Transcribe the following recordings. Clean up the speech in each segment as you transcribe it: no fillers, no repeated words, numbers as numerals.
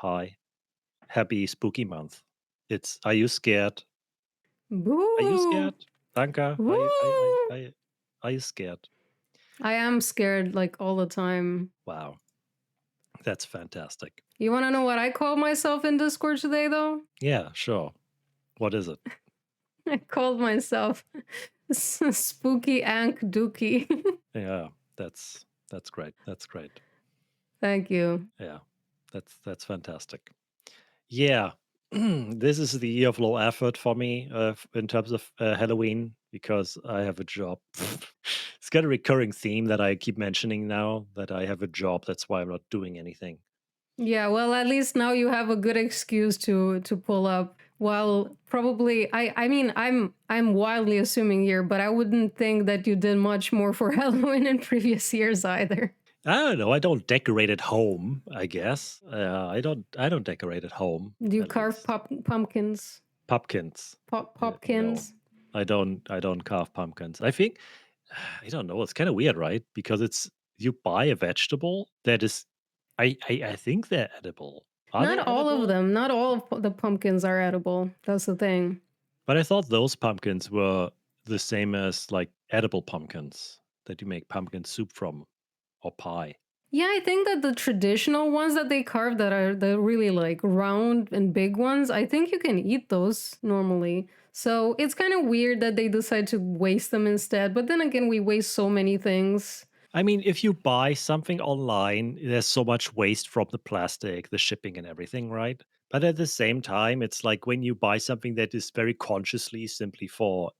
Hi. Happy spooky month. Are you scared? Are you Boo! scared? Danke. Woo! Are you scared? I am scared like all the time. Wow. That's fantastic. You want to know what I called myself in Discord today, though? Yeah, sure. What is it? I called myself Spooky Ank Dookie. Yeah, that's great. That's great. Thank you. Yeah. That's fantastic. Yeah. This is the year of low effort for me in terms of Halloween because I have a job. It's got a recurring theme that I keep mentioning now that I have a job. That's why I'm not doing anything. Yeah, well, at least now you have a good excuse to pull up. Well, probably I'm wildly assuming here, but I wouldn't think that you did much more for Halloween in previous years either. I don't know. I don't decorate at home, I guess. I don't decorate at home, Do you at carve least. pumpkins? Pumpkins. No. Popkins? I don't carve pumpkins. I think I don't know. It's kind of weird, right? Because it's you buy a vegetable that is I think they're edible. Are Not they all of edible? them. Not all of the pumpkins are edible. That's the thing. But I thought those pumpkins were the same as like edible pumpkins that you make pumpkin soup from or pie. Yeah, I think that the traditional ones that they carve that are the really like round and big ones, I think you can eat those normally. So it's kind of weird that they decide to waste them instead. But then again, we waste so many things. I mean, if you buy something online, there's so much waste from the plastic, the shipping, and everything, right? But at the same time, it's like when you buy something that is very consciously simply for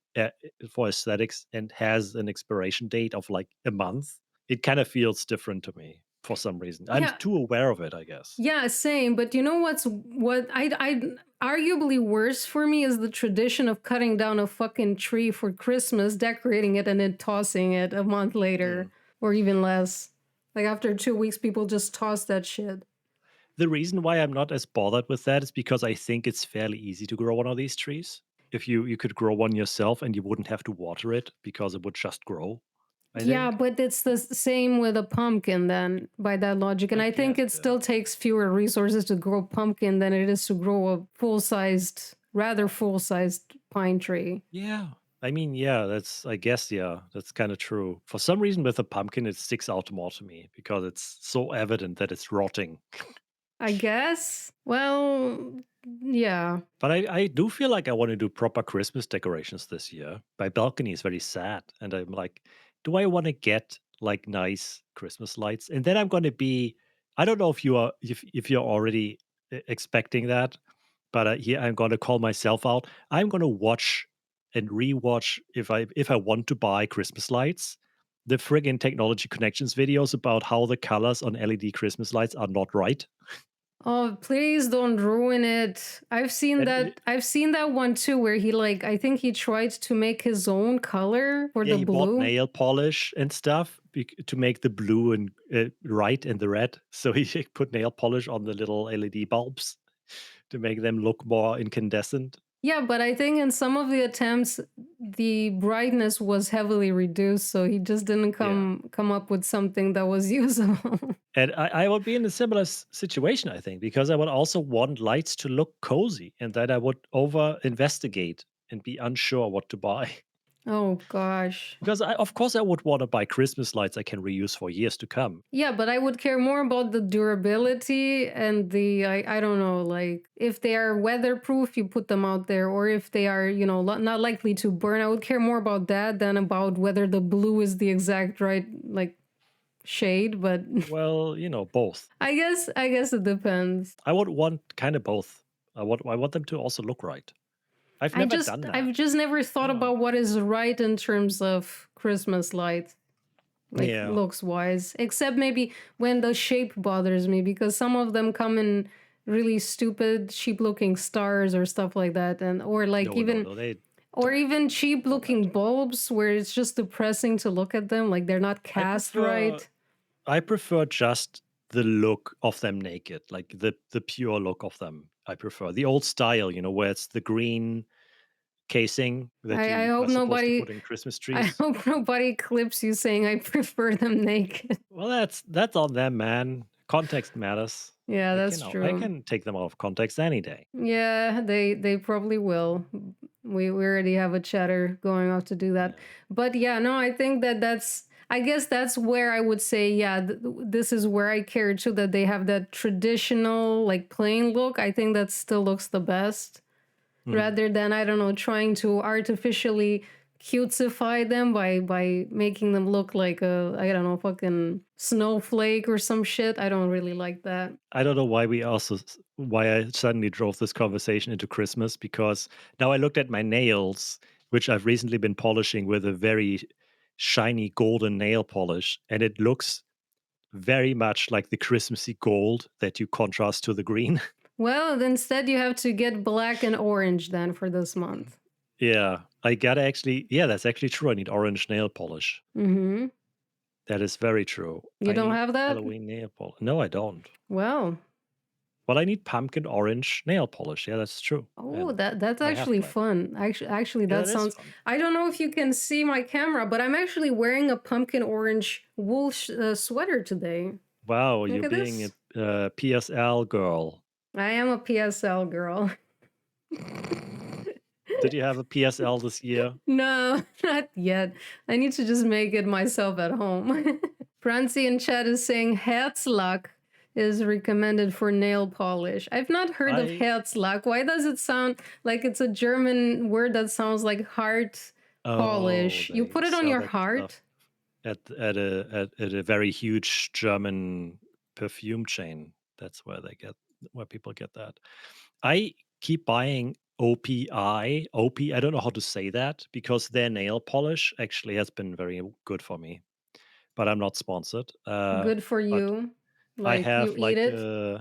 aesthetics and has an expiration date of like a month, it kind of feels different to me for some reason. I'm Yeah, too aware of it, I guess. yeah, same. But you know what I arguably worse for me is the tradition of cutting down a fucking tree for Christmas, decorating it, and then tossing it a month later Mm. or even less. Like after 2 weeks, people just toss that shit. The reason why I'm not as bothered with that is because I think it's fairly easy to grow one of these trees. If you could grow one yourself and you wouldn't have to water it because it would just grow, I Yeah, think. but it's the same with a pumpkin then, by that logic. And I I think guess, it yeah. still takes fewer resources to grow pumpkin than it is to grow a full-sized, rather full-sized pine tree. Yeah. I mean, yeah, I guess, yeah, that's kind of true. For some reason, with a pumpkin, it sticks out more to me because it's so evident that it's rotting. I guess. Well, yeah. But I do feel like I want to do proper Christmas decorations this year. My balcony is very sad. And I'm like, do I want to get like nice Christmas lights? And then I'm going to be, I don't know if you're already expecting that, but here I'm going to call myself out. I'm going to watch and rewatch if I want to buy Christmas lights, the friggin' technology connections videos about how the colors on LED Christmas lights are not right. Oh, please don't ruin it. I've seen And that. I've seen that one too, where he like, I think he tried to make his own color for yeah, the he bought blue. nail polish and stuff to make the blue and right and the red. So he put nail polish on the little LED bulbs to make them look more incandescent. Yeah, but I think in some of the attempts, the brightness was heavily reduced, so he just didn't Yeah. come up with something that was usable. And I would be in a similar situation, I think, because I would also want lights to look cozy and that I would over investigate and be unsure what to buy. Oh gosh. Because of course, I would want to buy Christmas lights I can reuse for years to come. Yeah, but I would care more about the durability and the I don't know, like if they are weatherproof, you put them out there, or if they are, not likely to burn. I would care more about that than about whether the blue is the exact right like shade, but Well, both. I guess it depends. I would want kind of both. I want them to also look right. I've never done that. I've just never thought Oh. about what is right in terms of Christmas light, like Yeah. looks wise. Except maybe when the shape bothers me because some of them come in really stupid, cheap looking stars or stuff like that, and or like No, no, even no, they or don't even cheap all that. looking bulbs where it's just depressing to look at them, like they're not I cast prefer right. I prefer just the look of them naked, like the pure look of them. I prefer the old style, where it's the green casing that I you hope are supposed to nobody put in Christmas I trees. hope nobody clips you saying I prefer them naked. Well, that's on them, man. Context matters. Yeah, that's I true. can take them out of context any day. Yeah, they probably will. We already have a chatter going off to do that. Yeah. But yeah, no, I think that that's I guess that's where I would say yeah, this is where I care too that they have that traditional like plain look. I think that still looks the best Mhm. rather than I don't know trying to artificially cutesify them by making them look like a I don't know fucking snowflake or some shit. I don't really like that. I don't know why we also why I suddenly drove this conversation into Christmas because now I looked at my nails, which I've recently been polishing with a very shiny golden nail polish, and it looks very much like the Christmassy gold that you contrast to the green. Well, instead you have to get black and orange then for this month. Yeah, I gotta actually, yeah, that's actually true. I need orange nail polish. Mhm. That is very true. You I don't need have that? Halloween nail polish. No, I don't. Well, But I need pumpkin orange nail polish. Yeah, that's true. oh, And that's I have actually black. fun. Actually, Yeah, that that is sounds. fun. I don't know if you can see my camera, but I'm actually wearing a pumpkin orange wool sweater today. Wow, Look you at being this. a PSL girl. I am a PSL girl. Did you have a PSL this year? No, not yet. I need to just make it myself at home. Francie in chat is saying Herzlack is recommended for nail polish. I've not heard of I Herzlack. Why does it sound like it's a German word that sounds like heart Oh, polish? You they put it on sell your that stuff heart? at a very huge German perfume chain. That's where people get that. I keep buying OPI. I don't know how to say that because their nail polish actually has been very good for me. But I'm not sponsored. Good for But you. I Like you have eat like it.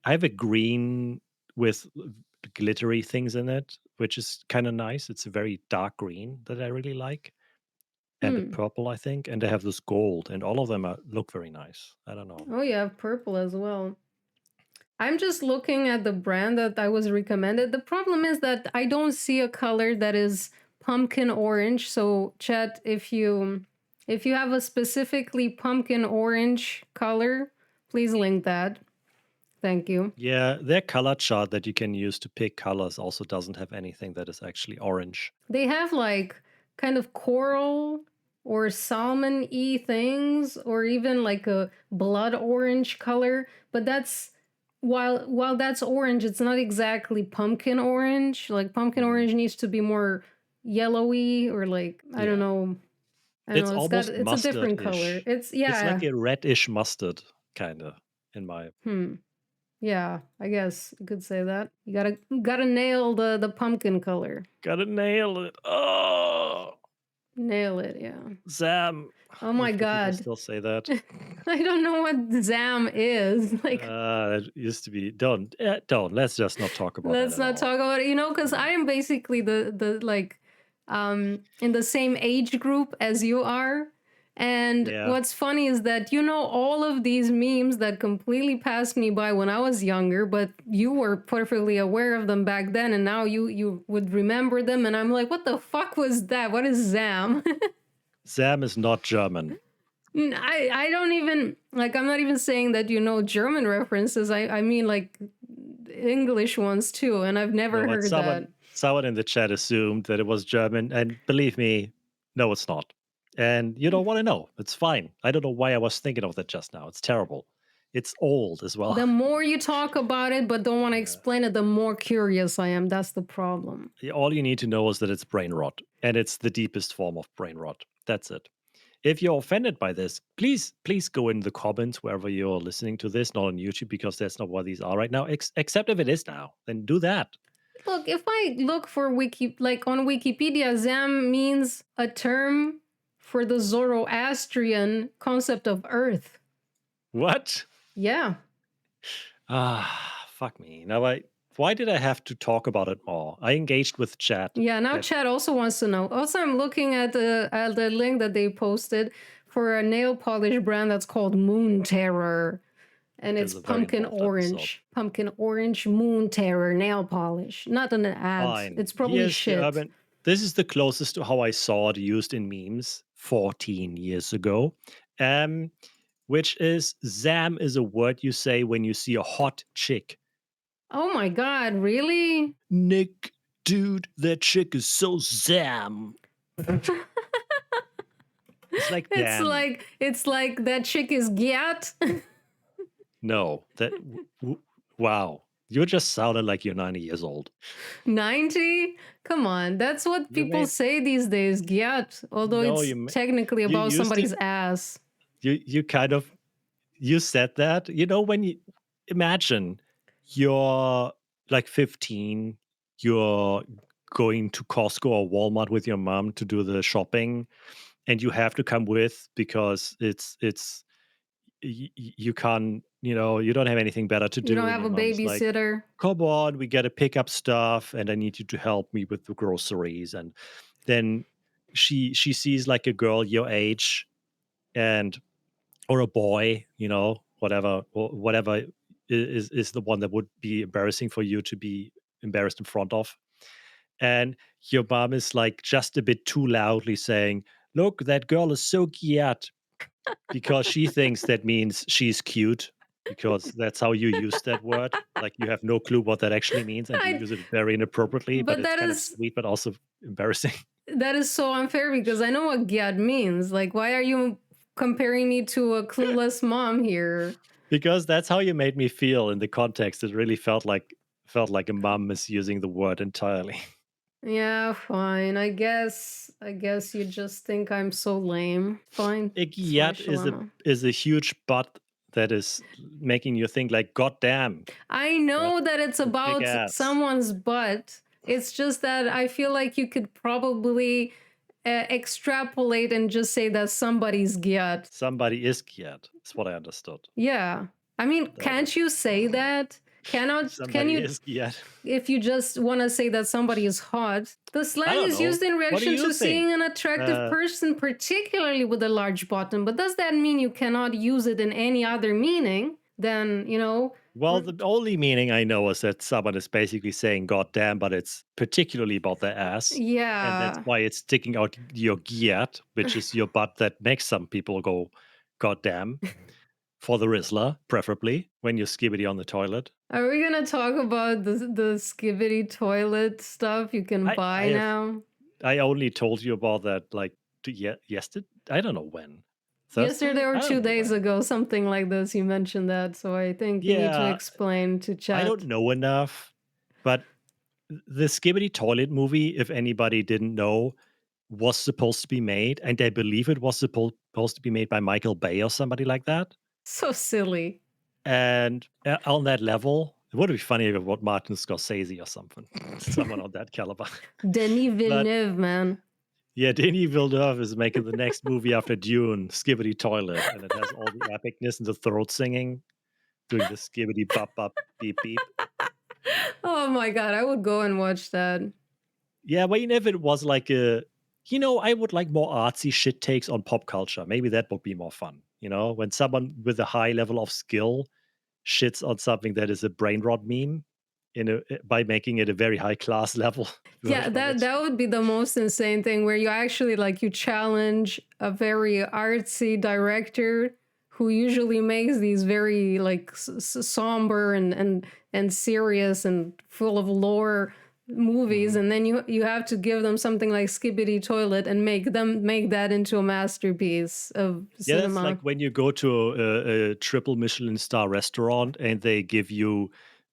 I have a green with glittery things in it, which is kind of nice. It's a very dark green that I really like, and a Hmm. purple, I think, and they have this gold, and all of them look very nice. I don't know. Oh, you have purple as well. I'm just looking at the brand that I was recommended. The problem is that I don't see a color that is pumpkin orange. So, chat, if you have a specifically pumpkin orange color, please link that. Thank you. Yeah, their color chart that you can use to pick colors also doesn't have anything that is actually orange. They have like kind of coral or salmon-y things or even like a blood orange color, but that's while that's orange, it's not exactly pumpkin orange. Like pumpkin Mhm. orange needs to be more yellowy or like I don't Yeah, know. I don't it's know. almost It's a different color. mustard-ish. It's It's like yeah. a reddish mustard, kind of, in my. Hmm. Yeah, I guess you could say that. You gotta nail the pumpkin color. Gotta nail it. Oh, Nail it, yeah. Sam. Oh my If do people god. still say that? I don't know what ZAM is. Like, It used to be. Don't. Let's just not talk about that let's at not all. talk about it, because I No. am basically the like in the same age group as you are. And Yeah. what's funny is that all of these memes that completely passed me by when I was younger, but you were perfectly aware of them back then, and now you would remember them, and I'm like, what the fuck was that? What is ZAM? Sam is not German. I don't even like I'm not even saying that German references. I mean like English ones too, and I've No, never but heard that. someone in the chat assumed that it was German, and believe me, no, it's not. And you don't want to know. It's fine. I don't know why I was thinking of that just now. It's terrible. It's old as well. The more you talk about it but don't want to Yeah. explain it, the more curious I am. That's the problem. All you need to know is that it's brain rot, and it's the deepest form of brain rot. That's it. If you're offended by this, please go in the comments wherever you're listening to this, not on YouTube because that's not what these are right now. Except if it is now, then do that. Look, if I look for like on Wikipedia, Zam means a term for the Zoroastrian concept of Earth. What? Yeah. Fuck me. Why did I have to talk about it more? I engaged with chat. Yeah, now That Chad also wants to know. Also, I'm looking at the link that they posted for a nail polish brand that's called Moon Terror, and is it's a very involved episode. pumpkin orange Moon Terror nail polish. Not an ad. Fine. It's probably shit. This is the closest to how I saw it used in memes 14 years ago. Um, which is zam is a word you say when you see a hot chick. Oh my god, really? Nick, dude, that chick is so zam. It's like damn. It's like that chick is Giat. No, wow. You just sounded like you're 90 years old. 90? Come on, that's what You people made say these days, Giat, although no, it's technically you about used it. somebody's ass. You kind of you said that. You know when you imagine you're like 15, you're going to Costco or Walmart with your mom to do the shopping, and you have to come with because you can't, you don't have anything better to You don't do, and have your a mom's like, babysitter. come on, we got to pick up stuff and I need you to help me with the groceries. And then she sees like a girl your age, and or a boy, whatever is the one that would be embarrassing for you to be embarrassed in front of. And your mom is like just a bit too loudly saying, look, that girl is so cute, because she thinks that means she's cute, because that's how you use that word. Like you have no clue what that actually means, and you I use it very inappropriately, but but it's kind of sweet, but also embarrassing. that is so unfair because I know what Giat means. Like, why are you comparing me to a clueless mom here? Because that's how you made me feel in the context. It really felt like a mom misusing the word entirely. Yeah, fine. I guess you just think I'm so lame. Fine. A It's my gyat shawarma. is a huge butt that is making you think like, God damn, I that's know that it's a big about ass. someone's butt. It's just that I feel like you could probably extrapolate and just say that somebody's Giat. Somebody is gyat, is what I understood. Yeah. I mean, No, but can't you say that? Can somebody you, is gyat. if you just want to say that somebody is hot? The I slang don't is know. used in What do reaction you to think? seeing an attractive Uh, person, particularly with a large bottom. But does that mean you cannot use it in any other meaning than, well, the only meaning I know is that someone is basically saying "God damn," but it's particularly about their ass, and that's yeah. why it's sticking out your gyat, which is your butt that makes some people go "God damn." For the Rizzler, preferably when you're skibbity on the toilet. Are we gonna talk about the skibbity toilet stuff you can I I buy have now? I only told you about that like yesterday. I don't know when. Yesterday Thursday? or I don't two know days when. ago, something like this, you mentioned that. So I think you need to Yeah, explain to I don't chat. know enough, but the Skibbity Toilet movie, if anybody didn't know, was supposed to be made, and I believe it was supposed to be made by Michael Bay or somebody like that. So silly. And on that level, it would be funny if it was Martin Scorsese or something, someone on that caliber. Denis But Villeneuve, man. yeah, Denis Villeneuve is making the next movie after Dune, Skibbity Toilet, and it has all the epicness and the throat singing, doing the skibbity bop bop beep beep. Oh my god, I would go and watch that. Yeah, but if it was like I would like more artsy shit takes on pop culture. Maybe that would be more fun. When someone with a high level of skill shits on something that is a brain rot meme by making it a very high class level Yeah, version of it. that would be the most insane thing where you actually like you challenge a very artsy director who usually makes these very like somber and serious and full of lore movies, Mhm. and then you have to give them something like Skibbity Toilet and make that into a masterpiece of Yeah, that's cinema. like when you go to a triple Michelin star restaurant and they give you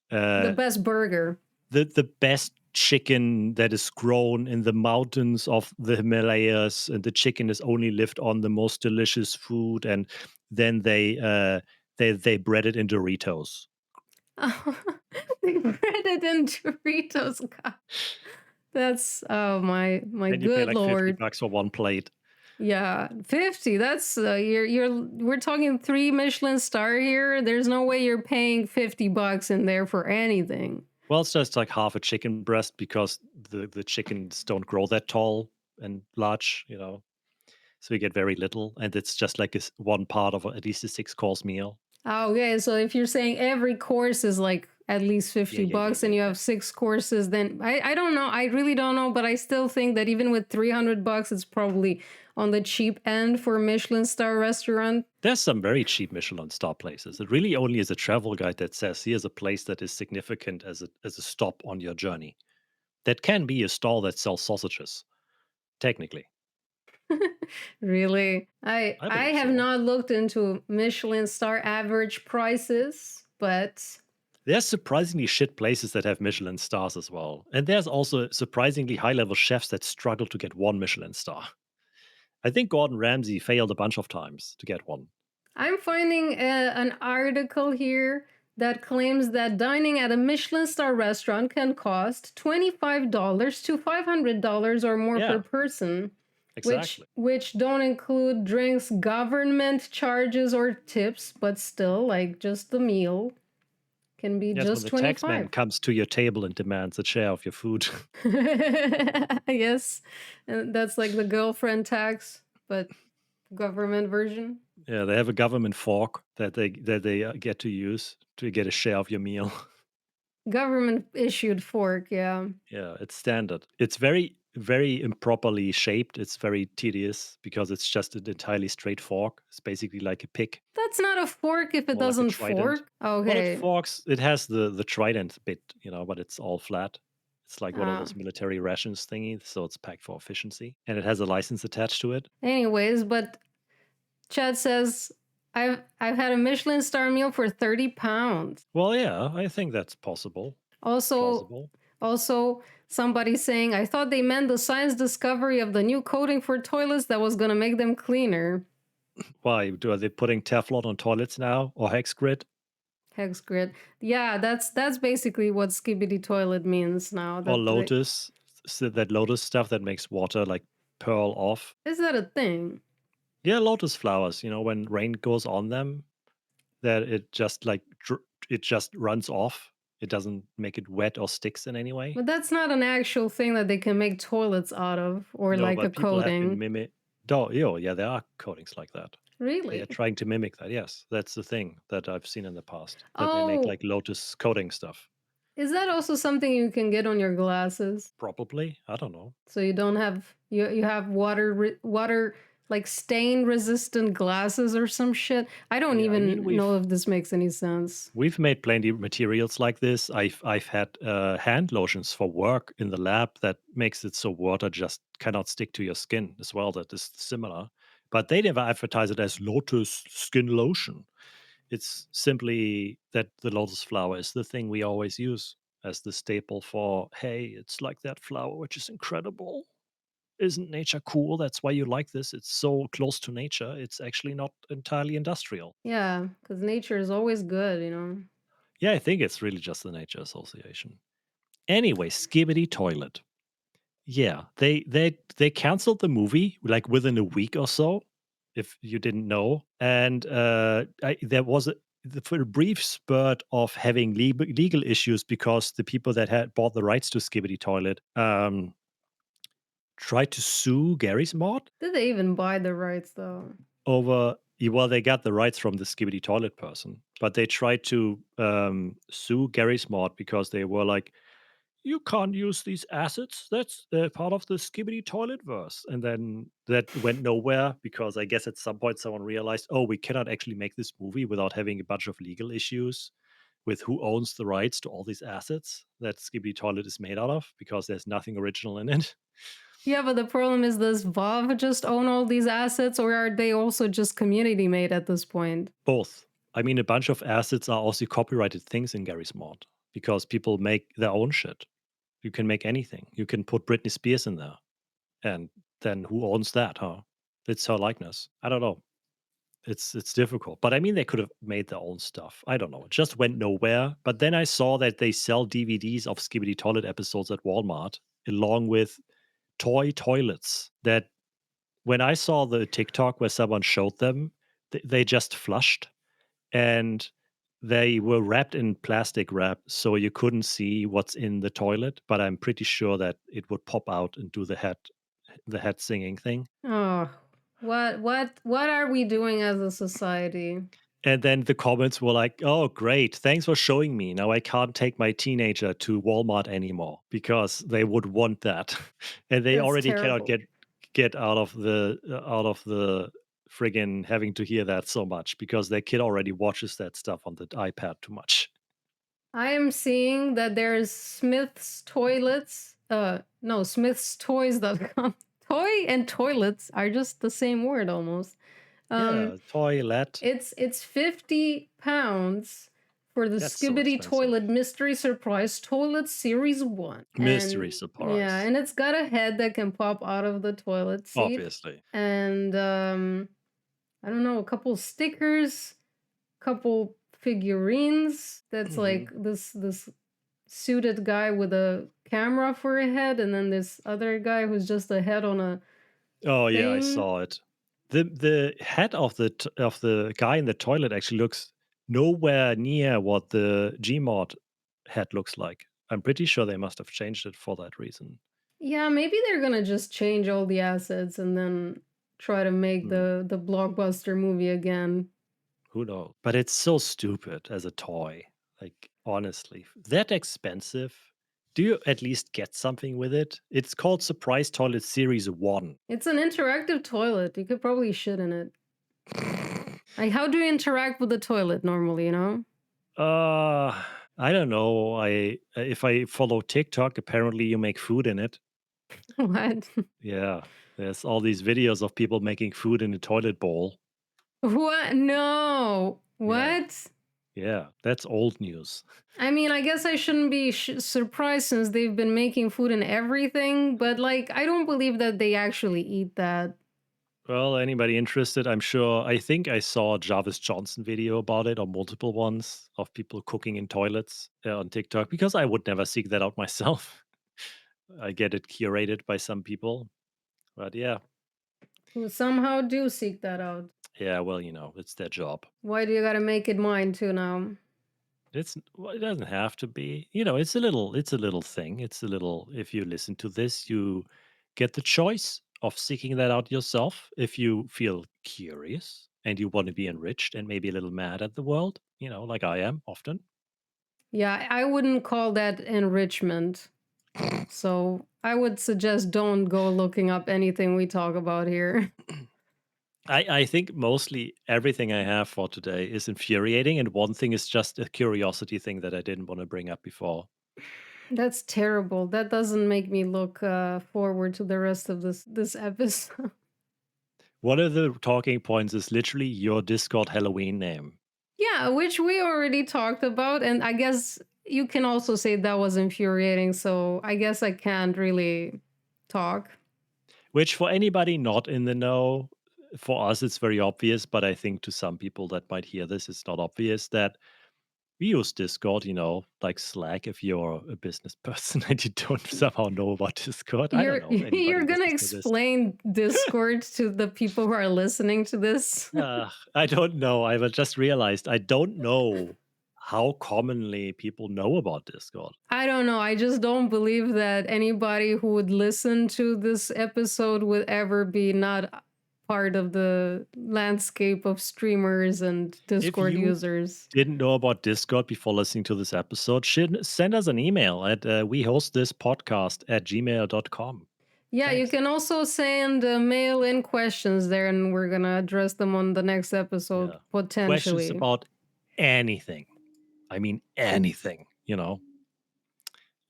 The uh, best burger. the best chicken that is grown in the mountains of the Himalayas, and the chicken is only lived on the most delicious food, and then they bread it in Doritos, They bread it in Doritos. God. That's oh my and you pay good like 50 lord. bucks for one plate. Yeah, 50. That's you're we're talking 3 Michelin star here. There's no way you're paying 50 bucks in there for anything. Well, it's just like half a chicken breast because the chickens don't grow that tall and large, so you get very little, and it's just like one part of at least a 6 course meal. Oh, okay. So if you're saying every course is like at least Yeah, 50 yeah, yeah, bucks yeah, and you yeah. have 6 courses, then I don't know. I really don't know, but I still think that even with 300 bucks, it's probably on the cheap end for a Michelin star restaurant. There's some very cheap Michelin star places. It really only is a travel guide that says here's a place that is significant as a stop on your journey. That can be a stall that sells sausages, technically. Really? I I I believe have so. not looked into Michelin star average prices, but There's surprisingly shit places that have Michelin stars as well. And there's also surprisingly high level chefs that struggle to get one Michelin star. I think Gordon Ramsay failed a bunch of times to get one. I'm finding an article here that claims that dining at a Michelin star restaurant can cost $25 to $500 or more per Yeah, person, which exactly. which don't include drinks, government charges or tips, but still like just the meal can be Yes, when just the tax man 25. comes to your table and demands a share of your food. Yes. And that's like the girlfriend tax, but government version. Yeah, they have a government fork that they get to use to get a share of your meal. Government issued fork, yeah. Yeah, it's standard. It's very improperly shaped. It's very tedious because it's just an entirely straight fork. It's basically like a pick, That's not a fork if it more like a doesn't trident. fork. Well, it Okay. forks. It has the trident bit, but it's all flat. It's like one of Uh, those military rations thingy, so it's packed for efficiency, and it has a license attached to it. anyways, but Chad says I've had a Michelin star meal for 30 pounds. Well, yeah, I think that's possible, Also, plausible. also somebody saying I thought they meant the science discovery of the new coating for toilets that was gonna make them cleaner. Why are they putting Teflon on toilets now or hex grid Hex grid. Yeah, that's basically what skibidi toilet means now. or That they, Lotus? That Lotus stuff that makes water like pearl off. is that a thing? Yeah, lotus flowers. When rain goes on them, that it just it just runs off. It doesn't make it wet or sticks in any way. But that's not an actual thing that they can make toilets out of, or No, like a but people have been coating. mimic. Yeah, there are coatings like that. They are Really? trying to mimic that. Yes, that's the thing that I've seen in the past. That they make Oh, like lotus coating stuff. is that also something you can get on your glasses? Probably. I don't know. So you don't have you have water like stain resistant glasses or some shit. I don't Yeah, I mean even know if this makes any sense. we've made plenty of materials like this. I've had hand lotions for work in the lab that makes it so water just cannot stick to your skin as well. That is similar, but they never advertise it as lotus skin lotion. It's simply that the lotus flower is the thing we always use as the staple for. Hey, it's like that flower, which is incredible. Isn't nature cool? That's why you like this. It's so close to nature. It's actually not entirely industrial. Yeah, because nature is always good. Yeah, I think it's really just the nature association. Anyway, Skibbity Toilet. Yeah, they canceled the movie like within a week or so, if you didn't know. And there was for a brief spurt of having legal issues because the people that had bought the rights to Skibbity Toilet tried to sue Gary's Mod Did they even buy the rights though? over. Well, they got the rights from the Skibbity Toilet person, but they tried to sue Gary's Mod because they were like, you can't use these assets. That's part of the Skibbity toilet verse. And then that went nowhere because I guess at some point someone realized, oh, we cannot actually make this movie without having a bunch of legal issues with who owns the rights to all these assets that Skibbity toilet is made out of because there's nothing original in it. Yeah, but the problem is, does Valve just own all these assets, or are they also just community made at this point? Both. I mean, a bunch of assets are also copyrighted things in Gary's mod because people make their own shit. You can make anything. You can put Britney Spears in there. And then who owns that, huh? It's her likeness. I don't know. It's difficult. But I mean they could have made their own stuff. I don't know. It just went nowhere. But then I saw that they sell DVDs of Skibbity Toilet episodes at Walmart along with toy toilets that when I saw the TikTok where someone showed them, they just flushed and they were wrapped in plastic wrap so you couldn't see what's in the toilet, but I'm pretty sure that it would pop out and do the head singing thing. Oh, what are we doing as a society? And then the comments were like, "Oh, great. Thanks for showing me. Now I can't take my teenager to Walmart anymore because they would want that." And they That's already cannot terrible. get out of the friggin' having to hear that so much because their kid already watches that stuff on the iPad too much. I am seeing that there's Smith's Toilets. No, Smith's Toys.com. Toy and toilets are just the same word almost. Um, Yeah, toilet. it's 50 pounds for the That's so Skibbity expensive. Toilet Mystery Surprise Toilet Series 1. Mystery And yeah, surprise, and it's got a head that can pop out of the toilet seat. obviously. And I don't know, a couple stickers, couple figurines that's Mhm. like this suited guy with a camera for a head, and then this other guy who's just a head on a Oh, yeah, I thing. saw it. The head of the guy in the toilet actually looks nowhere near what the Gmod head looks like. I'm pretty sure they must have changed it for that reason. Yeah, maybe they're gonna just change all the assets and then try to make Hmm, the blockbuster movie again. who knows? But it's so stupid as a toy. Like, honestly, that expensive? Do you at least get something with it? It's called Surprise Toilet Series 1. It's an interactive toilet. You could probably shit in it. Like, how do you interact with the toilet normally, you know? Uh, I don't know. I if I follow TikTok, apparently you make food in it. What? Yeah, there's all these videos of people making food in a toilet bowl. What? No. Yeah, What? yeah, that's old news. I mean, I guess I shouldn't be surprised since they've been making food and everything, but like, I don't believe that they actually eat that. Well, anybody interested? I'm sure. I think I saw a Jarvis Johnson video about it, or multiple ones of people cooking in toilets on TikTok. Because I would never seek that out myself. I get it curated by some people, but yeah, Who somehow do seek that out. yeah. Well, it's their job. Why do you gotta make it mine too now? Well, it doesn't have to be. It's a little thing. It's a little if you listen to this, you get the choice of seeking that out yourself if you feel curious and you want to be enriched and maybe a little mad at the world, like I am often. Yeah, I wouldn't call that enrichment. So I would suggest don't go looking up anything we talk about here. I think mostly everything I have for today is infuriating, and one thing is just a curiosity thing that I didn't want to bring up before. That's terrible. That doesn't make me look forward to the rest of this episode. One of the talking points is literally your Discord Halloween name. Yeah, which we already talked about, and I guess you can also say that was infuriating. So I guess I can't really talk. Which for anybody not in the know, for us it's very obvious, but I think to some people that might hear this, it's not obvious that we use Discord, like Slack if you're a business person and you don't somehow know about Discord. I don't You're know if anybody you're gonna listens to this. explain Discord to the people who are listening to this. I don't know. I just realized I don't know how commonly people know about Discord. I don't know. I just don't believe that anybody who would listen to this episode would ever be not part of the landscape of streamers and If Discord you users. didn't know about Discord before listening to this episode, send us an email at we host this podcast at gmail.com. Yeah, you Thanks. can also send mail in questions there, and we're gonna address them on the next episode Yeah. Questions potentially. about anything. I mean, anything.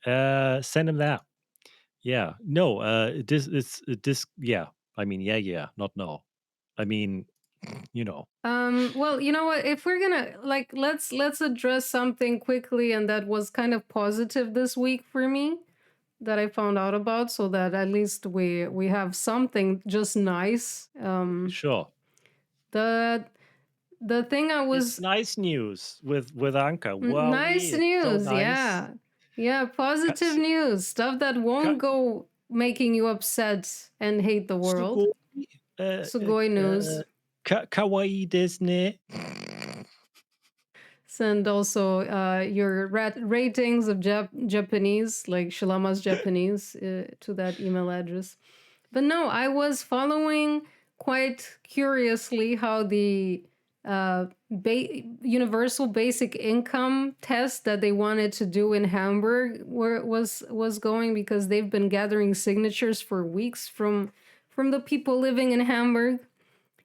Send them that. Yeah. No, yeah. I mean, yeah, yeah, not no. I mean, you know, Well, you know what? If we're gonna like, let's address something quickly, and that was kind of positive this week for me that I found out about, so that at least we have something just nice. sure. The the thing I It's was nice news with Anka. Wow, nice it's so news, nice. yeah, yeah, positive news, stuff that won't Ka- go making you upset and hate the world. Sugoi, uh, uh, Sugoi uh, news. kawaii Disney. Send also your ratings of Japanese, like Shilama's Japanese, to that email address. But no, I was following quite curiously how the universal basic income test that they wanted to do in Hamburg was going, because they've been gathering signatures for weeks from the people living in Hamburg.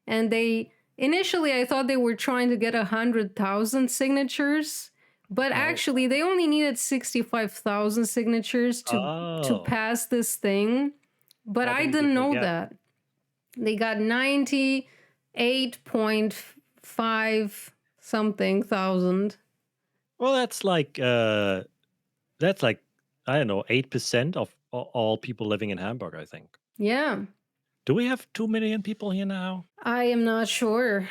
and they initially I thought they were trying to get 100,000 signatures, but Oh, actually they only needed 65,000 signatures to oh, pass this thing. But how I many did didn't they know get? that. They got 98.5 something thousand. Well, that's like I don't know, 8% of all people living in Hamburg, I think. Yeah. Do we have 2 million people here now? I am not sure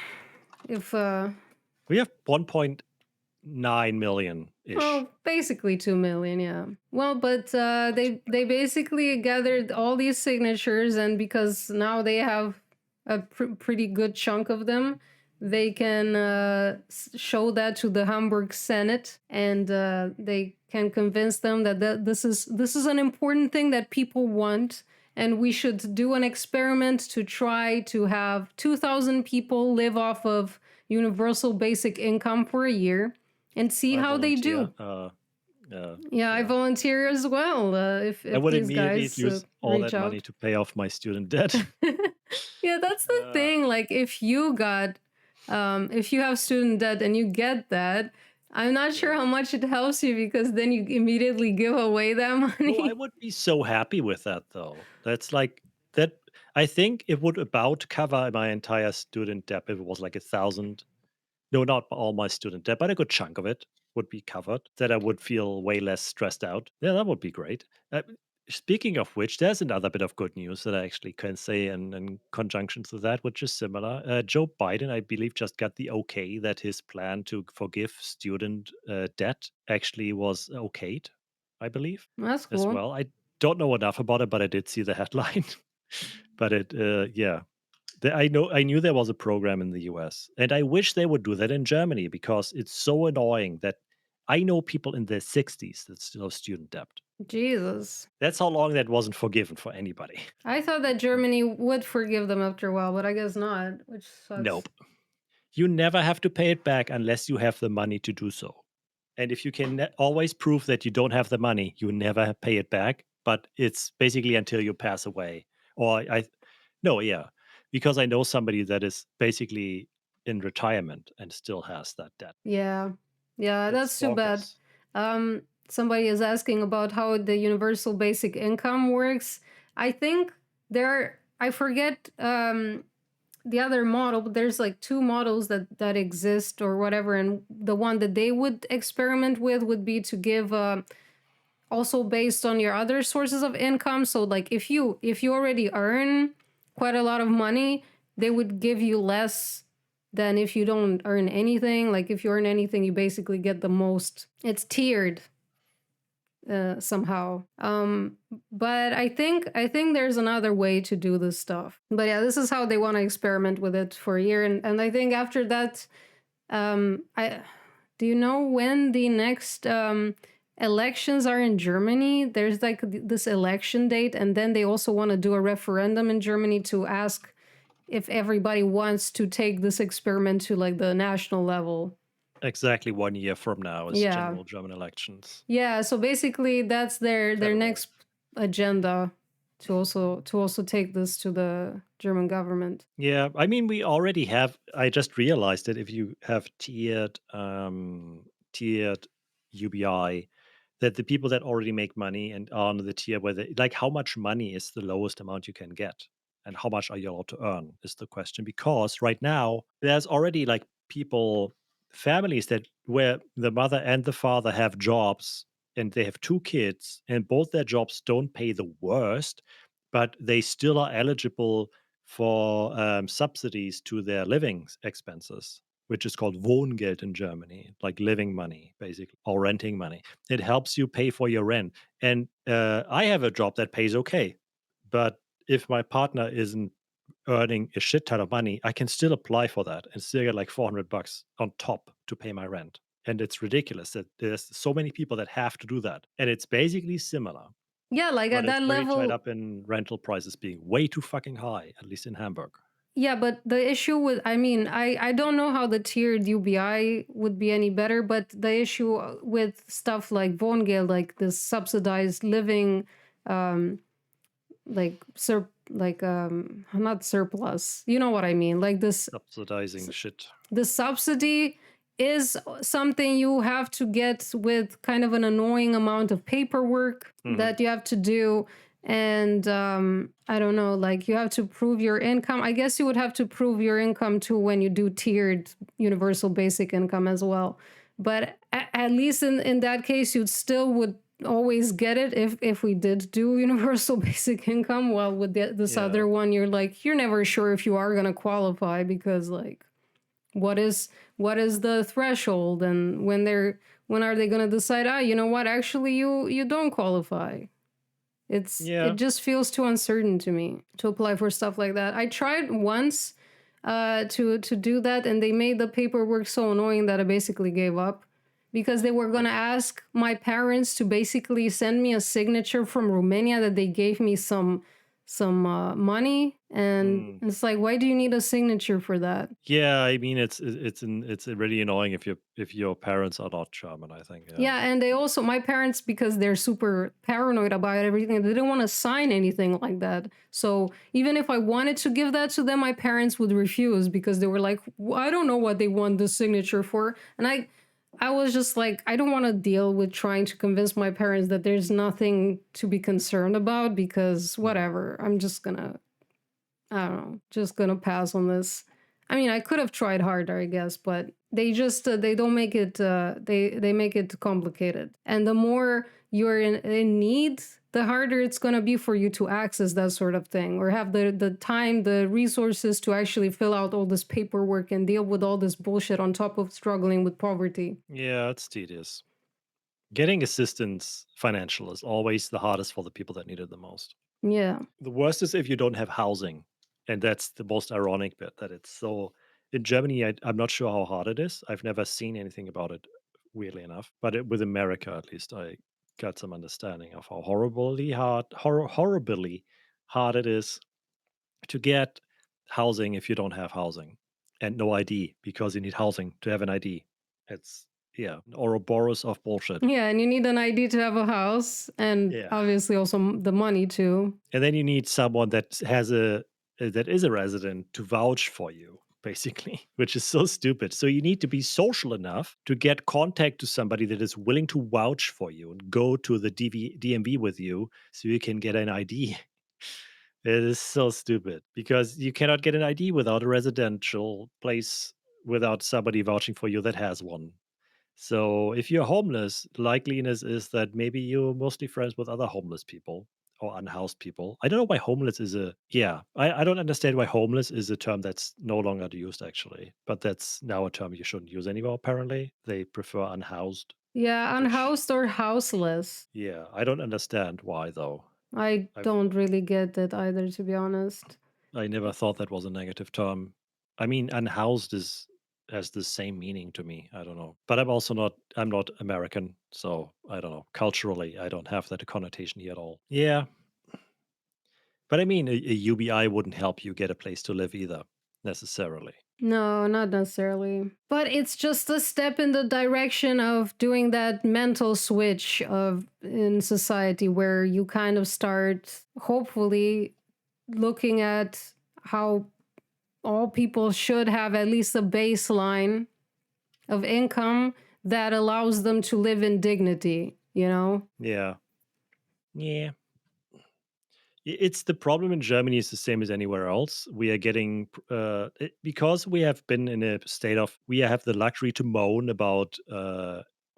if We have 1.9 million ish. well, basically 2 million, yeah. Well, but Not too they basically gathered all these signatures, and because now they have a pretty good chunk of them, they can show that to the Hamburg Senate, and they can convince them that this is an important thing that people want, and we should do an experiment to try to have 2,000 people live off of universal basic income for a year and see I how they volunteer. do. Yeah, I Yeah. volunteer as well. I If would these immediately guys use all reach that money out. to pay off my student debt. Yeah, that's the uh, thing. Like, if you have student debt and you get that, I'm not sure yeah. how much it helps you because then you immediately give away that No, I money. would be so happy with that though. That's like that. I think it would about cover my entire student debt if it was like 1,000. No, not all my student debt, but a good chunk of it would be covered. That I would feel way less stressed out. Yeah, that would be great. Speaking of which, there's another bit of good news that I actually can say in conjunction to that, which is similar. Joe Biden, I believe, just got the okay that his plan to forgive student debt actually was okayed, I believe, That's as cool. well. I don't know enough about it, but I did see the headline. But yeah, I knew there was a program in the US, and I wish they would do that in Germany because it's so annoying that I know people in their 60s that still have student debt. Jesus. That's how long that wasn't forgiven for anybody. I thought that Germany would forgive them after a while, but I guess not, which sucks. Nope. You never have to pay it back unless you have the money to do so. And if you can always prove that you don't have the money, you never pay it back. But it's basically until you pass away. Or no, yeah, because I know somebody that is basically in retirement and still has that debt. Yeah. Yeah, It's that's too bad. bonkers. Somebody is asking about how the universal basic income works. I think I forget the other model, but there's like two models that exist or whatever, and the one that they would experiment with would be to give also based on your other sources of income. So like if you already earn quite a lot of money, they would give you less than if you don't earn anything. Like if you earn anything, you basically get the most. It's tiered somehow. But I think there's another way to do this stuff. But yeah, this is how they want to experiment with it for a year, and I think after that, I do you know when the next elections are in Germany? There's like this election date, and then they also want to do a referendum in Germany to ask if everybody wants to take this experiment to like the national level. Exactly 1 year from now is Yeah. general German elections. Yeah, so basically that's their Federal. next agenda to also take this to the German government. Yeah, I mean, we already have. I just realized that if you have tiered UBI, that the people that already make money and are on the tier where they like how much money is the lowest amount you can get, and how much are you allowed to earn is the question. Because right now there's already like people, families that where the mother and the father have jobs and they have two kids and both their jobs don't pay the worst, but they still are eligible for subsidies to their living expenses, which is called Wohngeld in Germany, like living money, basically, or renting money. It helps you pay for your rent. And I have a job that pays okay, but if my partner isn't earning a shit ton of money, I can still apply for that and still get like 400 bucks on top to pay my rent. And it's ridiculous that there's so many people that have to do that. And it's basically similar, Yeah, like but at it's that very tied level. up in rental prices being way too fucking high, at least in Hamburg. Yeah, but the issue with, I mean, I don't know how the tiered UBI would be any better, but the issue with stuff like Wohngeld, like this subsidized living, um, like not surplus. You know what I mean? Like this Subsidizing shit. the subsidy is something you have to get with kind of an annoying amount of paperwork Mhm. that you have to do. And I don't know, like you have to prove your income. I guess you would have to prove your income too when you do tiered universal basic income as well. But at least in that case, you still would always get it if we did do universal basic income. Well, with this Yeah. other one, you're never sure if you are going to qualify because like what is the threshold, and when are they going to decide, you know what, actually you don't qualify. It Yeah. just feels too uncertain to me to apply for stuff like that. I tried once to do that, and they made the paperwork so annoying that I basically gave up because they were going Yeah. to ask my parents to basically send me a signature from Romania that they gave me some money, and Mm. it's like, why do you need a signature for that? Yeah, I mean, it's really annoying if your parents are not German, I think, yeah. Yeah, and they also, my parents, because they're super paranoid about everything, they didn't want to sign anything like that. So even if I wanted to give that to them, my parents would refuse because they were like, I don't know what they want the signature for." And I was just like, I don't want to deal with trying to convince my parents that there's nothing to be concerned about because Mm. whatever. I'm just gonna, I don't know, just gonna pass on this. I mean, I could have tried harder, I guess, but they don't make it they make it complicated. And the more you're in need, the harder it's gonna be for you to access that sort of thing or have the time, the resources to actually fill out all this paperwork and deal with all this bullshit on top of struggling with poverty. Yeah, it's tedious. Getting assistance financial is always the hardest for the people that need it the most. Yeah. The worst is if you don't have housing, and that's the most ironic bit, that it's so in Germany, I'm not sure how hard it is. I've never seen anything about it, weirdly enough, but with America, at least, I got some understanding of how horribly hard it is to get housing if you don't have housing, and no ID because you need housing to have an ID. It's, yeah, Ouroboros of bullshit. Yeah, and you need an ID to have a house and Yeah. obviously also the money too. And then you need someone that has that is a resident to vouch for you, basically, which is so stupid. So you need to be social enough to get contact to somebody that is willing to vouch for you and go to the DMV with you so you can get an ID. It is so stupid because you cannot get an ID without a residential place, without somebody vouching for you that has one. So if you're homeless, likeliness is that maybe you're mostly friends with other homeless people or unhoused people. I don't know why homeless is a, yeah. I don't understand why homeless is a term that's no longer used actually, but that's now a term you shouldn't use anymore. Apparently, they prefer unhoused, Yeah, which, unhoused or houseless. yeah, I don't understand why though. I I've don't really get it either, to be honest. I never thought that was a negative term. I mean, unhoused is has the same meaning to me. I don't know. But I'm not American, so I don't know. Culturally, I don't have that connotation here at all. Yeah. But I mean, a UBI wouldn't help you get a place to live either, necessarily. No, not necessarily. But it's just a step in the direction of doing that mental switch of in society where you kind of start hopefully looking at how all people should have at least a baseline of income that allows them to live in dignity, you know? Yeah. Yeah. It's the problem in Germany is the same as anywhere else. We are getting because we have been in a state of we have the luxury to moan about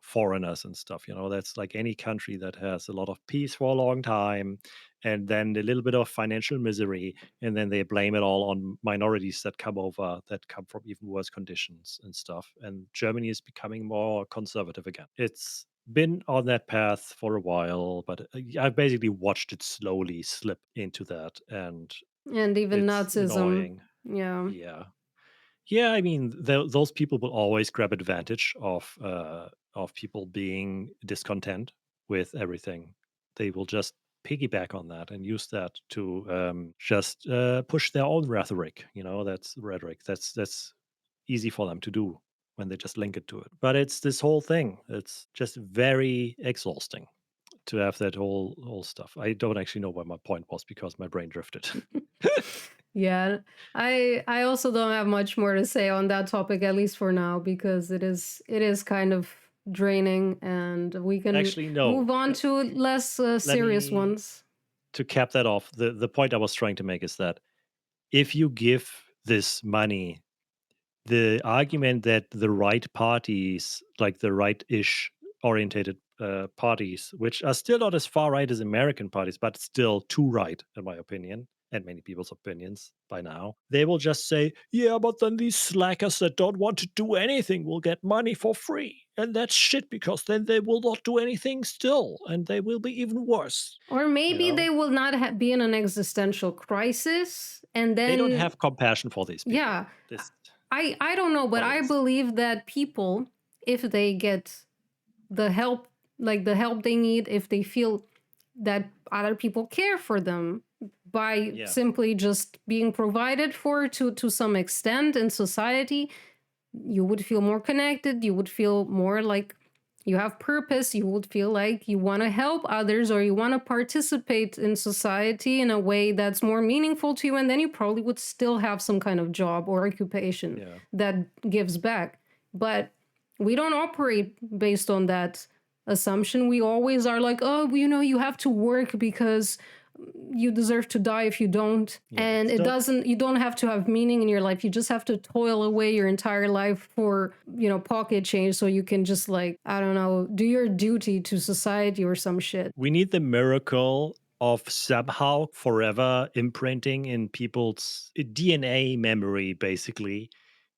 foreigners and stuff. You know, that's like any country that has a lot of peace for a long time, and then a little bit of financial misery, and then they blame it all on minorities that come over that come from even worse conditions and stuff. And Germany is becoming more conservative again. It's been on that path for a while, but I've basically watched it slowly slip into that, and And even it's Nazism. annoying. Yeah. Yeah, yeah. I mean, those people will always grab advantage of people being discontent with everything. They will just piggyback on that and use that to just push their own rhetoric. You know, that's rhetoric. That's easy for them to do when they just link it to it. But it's this whole thing. It's just very exhausting to have that whole stuff. I don't actually know where my point was because my brain drifted. Yeah, I also don't have much more to say on that topic, at least for now, because it is kind of draining, and we can Actually, no. move on to less Let serious me ones. to cap that off. The point I was trying to make is that if you give this money, the argument that the right parties, like the right-ish orientated parties, which are still not as far right as American parties, but still too right, in my opinion, and many people's opinions by now, they will just say, yeah, but then these slackers that don't want to do anything will get money for free. And that's shit because then they will not do anything still, and they will be even worse. Or You maybe they know, will not be in an existential crisis, and they don't then have compassion for these people. yeah, I This I don't know, but what it I is. believe that people, if they get the help, like the help they need, if they feel that other people care for them by Yeah, simply just being provided for to some extent in society, you would feel more connected, you would feel more like you have purpose, you would feel like you want to help others or you want to participate in society in a way that's more meaningful to you, and then you probably would still have some kind of job or occupation yeah. that gives back. But we don't operate based on that assumption. We always are like, oh, you have to work because you deserve to die if you don't, Yeah, and it's it not. doesn't you don't have to have meaning in your life. You just have to toil away your entire life for pocket change, so you can just, like, I don't know, do your duty to society or some shit. We need the miracle of somehow forever imprinting in people's DNA memory, basically,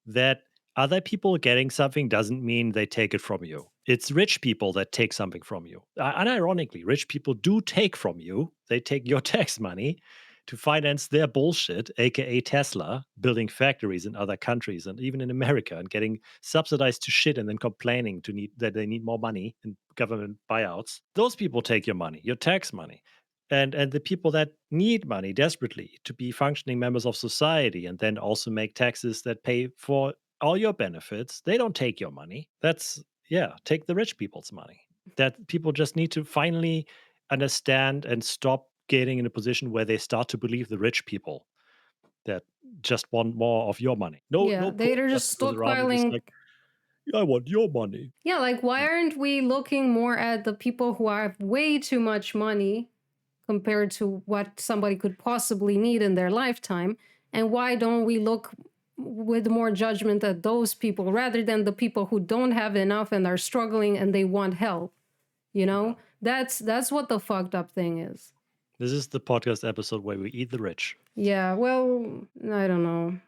that other people getting something doesn't mean they take it from you. It's rich people that take something from you. Unironically, rich people do take from you. They take your tax money to finance their bullshit, aka Tesla, building factories in other countries and even in America and getting subsidized to shit and then complaining to need that they need more money in government buyouts. Those people take your money, your tax money. And the people that need money desperately to be functioning members of society and then also make taxes that pay for all your benefits, they don't take your money. That's yeah, take the rich people's money. That people just need to finally understand and stop getting in a position where they start to believe the rich people that just want more of your money. No Yeah, poor they're just person goes around and is stockpiling. like, I want your money. Yeah, like, why Yeah. aren't we looking more at the people who have way too much money compared to what somebody could possibly need in their lifetime? And why don't we look with more judgment at those people rather than the people who don't have enough and are struggling and they want help? You Yeah. know, that's what the fucked up thing is. This is the podcast episode where we eat the rich. Yeah, well, I don't know.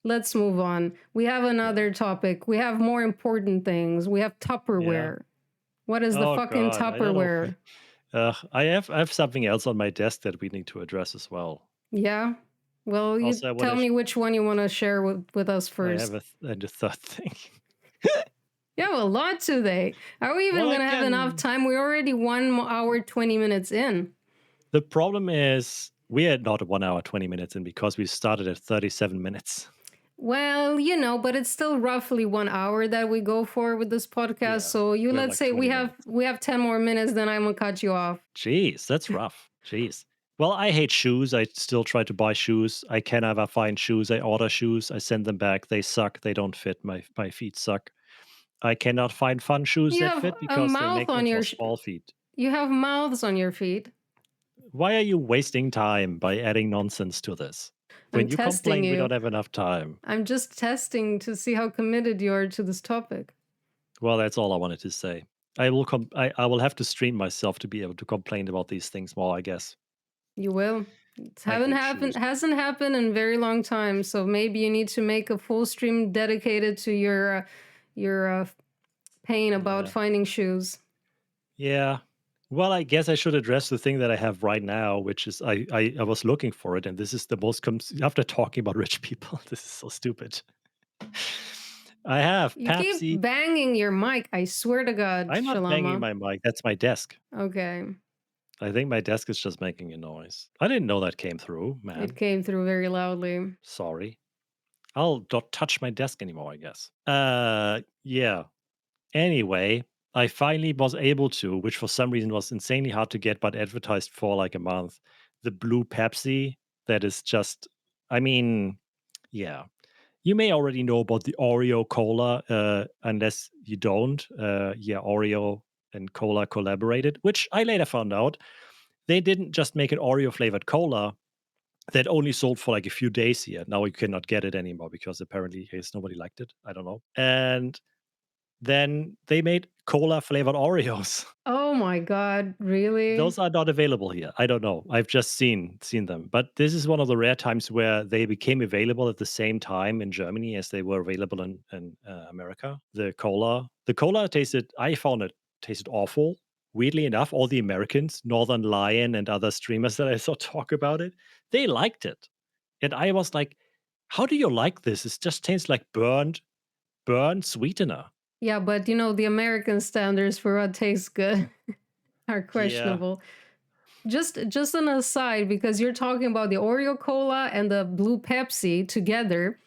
Let's move on. We have Yeah. another topic. We have more important things. We have Yeah. Tupperware. What is the Oh fucking God. I don't know. Tupperware? I have something else on my desk that we need to address as well. Yeah. Well, you Also, I want tell to. me which one you want to share with us I have first. a third thing. You have a lot today. Are we even Well, I going to have enough can. time? We're already 1 hour, 20 minutes in. The problem is we are not 1 hour 20 minutes in because we started at 37 minutes. Well, but it's still roughly 1 hour that we go for with this podcast. Yeah, So we have let's like say 20 we have minutes. we have 10 more minutes, then I'm gonna cut you off. Jeez, that's rough. Jeez. Well, I hate shoes. I still try to buy shoes. I can never find shoes. I order shoes. I send them back. They suck. They don't fit. My feet suck. I cannot find fun shoes You that have fit a because they mouth make on them for your small feet. you have mouths on your feet. Why are you wasting time by adding nonsense to this? I'm When you testing complain we you. don't have enough time. I'm just testing to see how committed you are to this topic. Well, that's all I wanted to say. I will have to stream myself to be able to complain about these things more, I guess. You will. It I haven't hate happened shoes. hasn't happened in very long time. So maybe you need to make a full stream dedicated to your pain about Yeah. finding shoes. Yeah. Well, I guess I should address the thing that I have right now, which is I was looking for it, and this is the most after talking about rich people. This is so stupid. I have You keep Pepsi. banging your mic. I swear to God, I'm not banging Shalama. my mic. That's my desk. Okay. I think my desk is just making a noise. I didn't know that came through, It man. came through very loudly. Sorry. I'll not touch my desk anymore, I guess. Yeah. Anyway, I finally was able to, which for some reason was insanely hard to get, but advertised for like a month. The blue Pepsi that is just, I mean, yeah. You may already know about the Oreo cola, unless you don't. Yeah, Oreo and cola collaborated, which I later found out they didn't just make an Oreo flavored cola that only sold for like a few days here. Now you cannot get it anymore because apparently yes, nobody liked it. I don't know. And then they made cola flavored Oreos. Oh my god, really? Those are not available here. I don't know. I've just seen them. But this is one of the rare times where they became available at the same time in Germany as they were available in America. The cola tasted. I found it tasted awful. Weirdly enough, all the Americans, Northern Lion and other streamers that I saw talk about it, they liked it, and I was like, "How do you like this? It just tastes like burned sweetener." Yeah, but you know, the American standards for what tastes good are Yeah, questionable. Just an aside, because you're talking about the Oreo cola and the blue Pepsi together.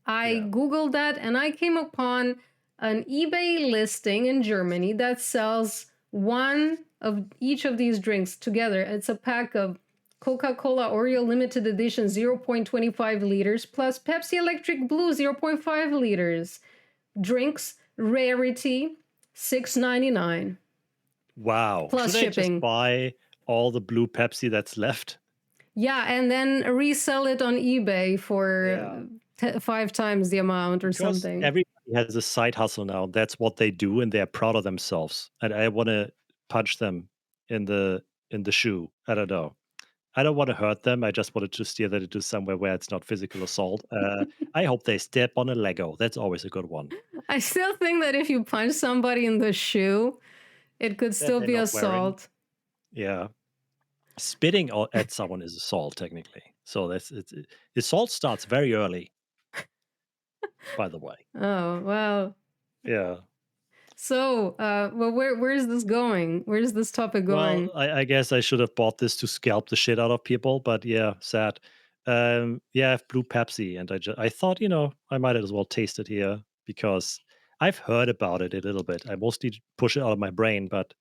I yeah. Googled that and I came upon an eBay listing in Germany that sells one of each of these drinks together. It's a pack of Coca Cola Oreo limited edition 0.25 liters plus Pepsi Electric Blue 0.5 liters. Drinks, rarity, 6.99 Wow. plus Should I just shipping. buy all the blue Pepsi that's left? Yeah, and then resell it on eBay Yeah. for 5 times the amount or Because something. everybody has a side hustle now. That's what they do and they're proud of themselves. And I want to punch them in the shoe. I don't know. I don't want to hurt them. I just wanted to steer that into somewhere where it's not physical assault. I hope they step on a Lego. That's always a good one. I still think that if you punch somebody in the shoe, it could That still they're be not wearing. assault. Yeah. Spitting at someone is assault technically. So assault starts very early, by the way. Oh, well. Yeah. So, well, where's this going? Where's this topic Well, going? I guess I should have bought this to scalp the shit out of people, but yeah, sad. Yeah, I have blue Pepsi, and I thought, I might as well taste it here because I've heard about it a little bit. I mostly push it out of my brain, but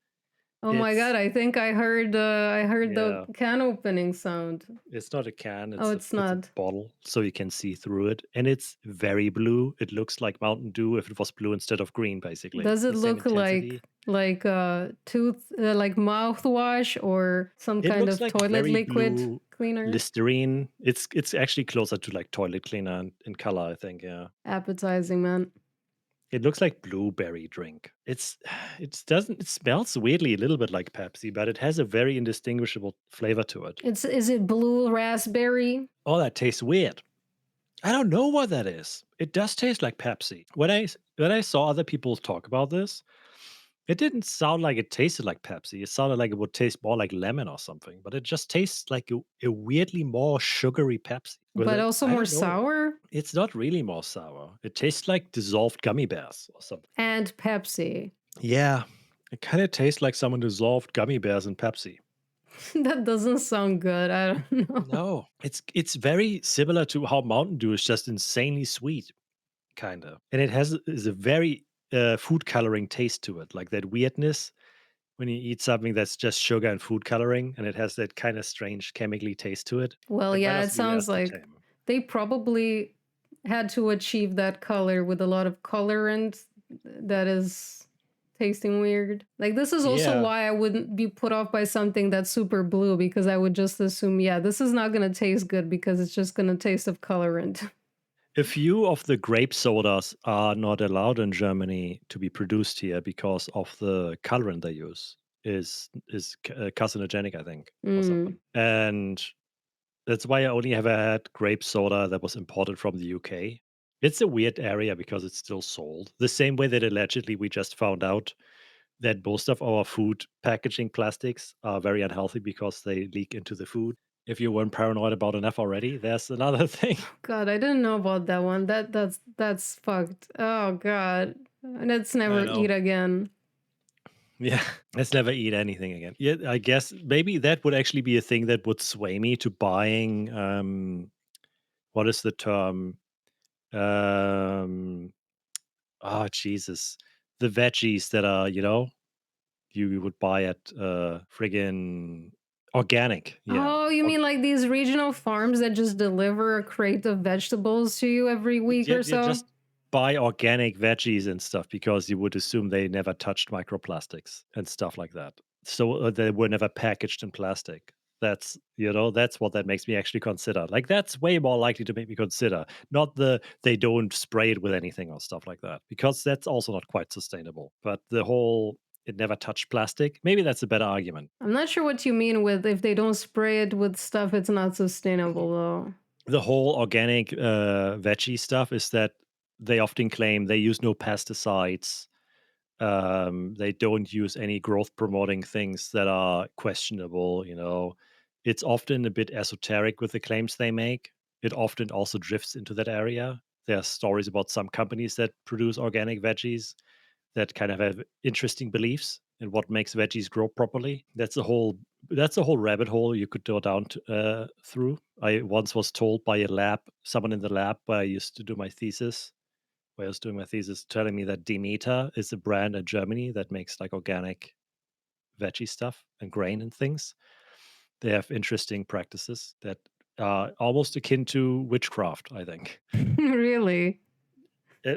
Oh my god, it's I think I heard the yeah, can opening sound. it's not a can, Oh, it's a it's it's a not. bottle, so you can see through it, and it's very blue. It looks like Mountain Dew if it was blue instead of green, basically. Does It's it the same look intensity. like tooth like mouthwash or some It kind looks of like toilet very liquid blue cleaner? Listerine. It's actually closer to like toilet cleaner in color, I think. Yeah, Appetizing, man. it looks like blueberry drink. It smells weirdly a little bit like Pepsi, but it has a very indistinguishable flavor to it. Is it blue raspberry? Oh, that tastes weird. I don't know what that is. It does taste like Pepsi. When I saw other people talk about this, it didn't sound like it tasted like Pepsi. It sounded like it would taste more like lemon or something, but it just tastes like a weirdly more sugary Pepsi with But it. also I more don't know. sour? It's not really more sour. It tastes like dissolved gummy bears or something. And Pepsi. Yeah, it kind of tastes like someone dissolved gummy bears in Pepsi. That doesn't sound good. I don't know. No, it's very similar to how Mountain Dew is just insanely sweet, kind of, and it is a very food coloring taste to it, like that weirdness when you eat something that's just sugar and food coloring, and it has that kind of strange chemically taste to it. Well, It might yeah, it also be sounds like aspartame. they probably had to achieve that color with a lot of colorant that is tasting weird. Like, this is also Yeah, why I wouldn't be put off by something that's super blue because I would just assume, yeah, this is not going to taste good because it's just going to taste of colorant. a few of the grape sodas are not allowed in Germany to be produced here because of the colorant they use is carcinogenic, I think, or Mm. something. And that's why I only ever had grape soda that was imported from the UK. It's a weird area because it's still sold. The same way that allegedly we just found out that most of our food packaging plastics are very unhealthy because they leak into the food. If you weren't paranoid about enough already, there's another thing. God, I didn't know about that one. That's fucked. Oh god. Let's I never eat know. again. Yeah. Let's never eat anything again. Yeah, I guess maybe that would actually be a thing that would sway me to buying what is the term? Um oh Jesus. The veggies that are, you would buy at friggin' organic. Yeah. Oh, you mean like these regional farms that just deliver a crate of vegetables to you every week Yeah, or you so? just buy organic veggies and stuff because you would assume they never touched microplastics and stuff like that. So they were never packaged in plastic. That's what that makes me actually consider. Like that's way more likely to make me consider, not the they don't spray it with anything or stuff like that, because that's also not quite sustainable. But the whole it never touched plastic, maybe that's a better argument. I'm not sure what you mean with if they don't spray it with stuff, it's not sustainable though. The whole organic veggie stuff is that they often claim they use no pesticides. They don't use any growth promoting things that are questionable. It's often a bit esoteric with the claims they make. It often also drifts into that area. There are stories about some companies that produce organic veggies that kind of have interesting beliefs in what makes veggies grow properly. That's a whole rabbit hole you could go down through. I once was told by someone in the lab where I used to do my thesis, where I was doing my thesis, telling me that Demeter is a brand in Germany that makes like organic veggie stuff and grain and things. They have interesting practices that are almost akin to witchcraft, I think. Really?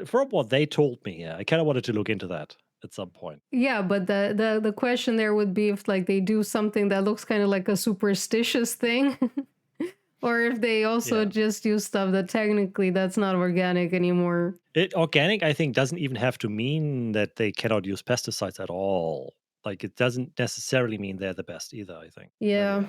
From what they told me, yeah, I kind of wanted to look into that at some point. Yeah, but the question there would be if like they do something that looks kind of like a superstitious thing, or if they also Yeah. just use stuff that technically that's not organic anymore. Organic, I think, doesn't even have to mean that they cannot use pesticides at all. Like, it doesn't necessarily mean they're the best either, I think. But Yeah,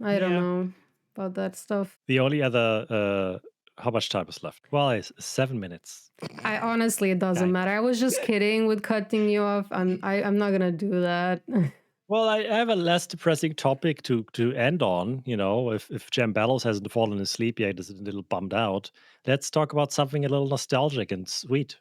yeah. I don't Yeah. know about that stuff. The only other how much time is left? Well, it's 7 minutes. I honestly, it doesn't Kind matter. of. I was just kidding with cutting you off. I'm not gonna do that. Well, I have a less depressing topic to end on. If Jem Bellows hasn't fallen asleep yet, is a little bummed out. Let's talk about something a little nostalgic and sweet.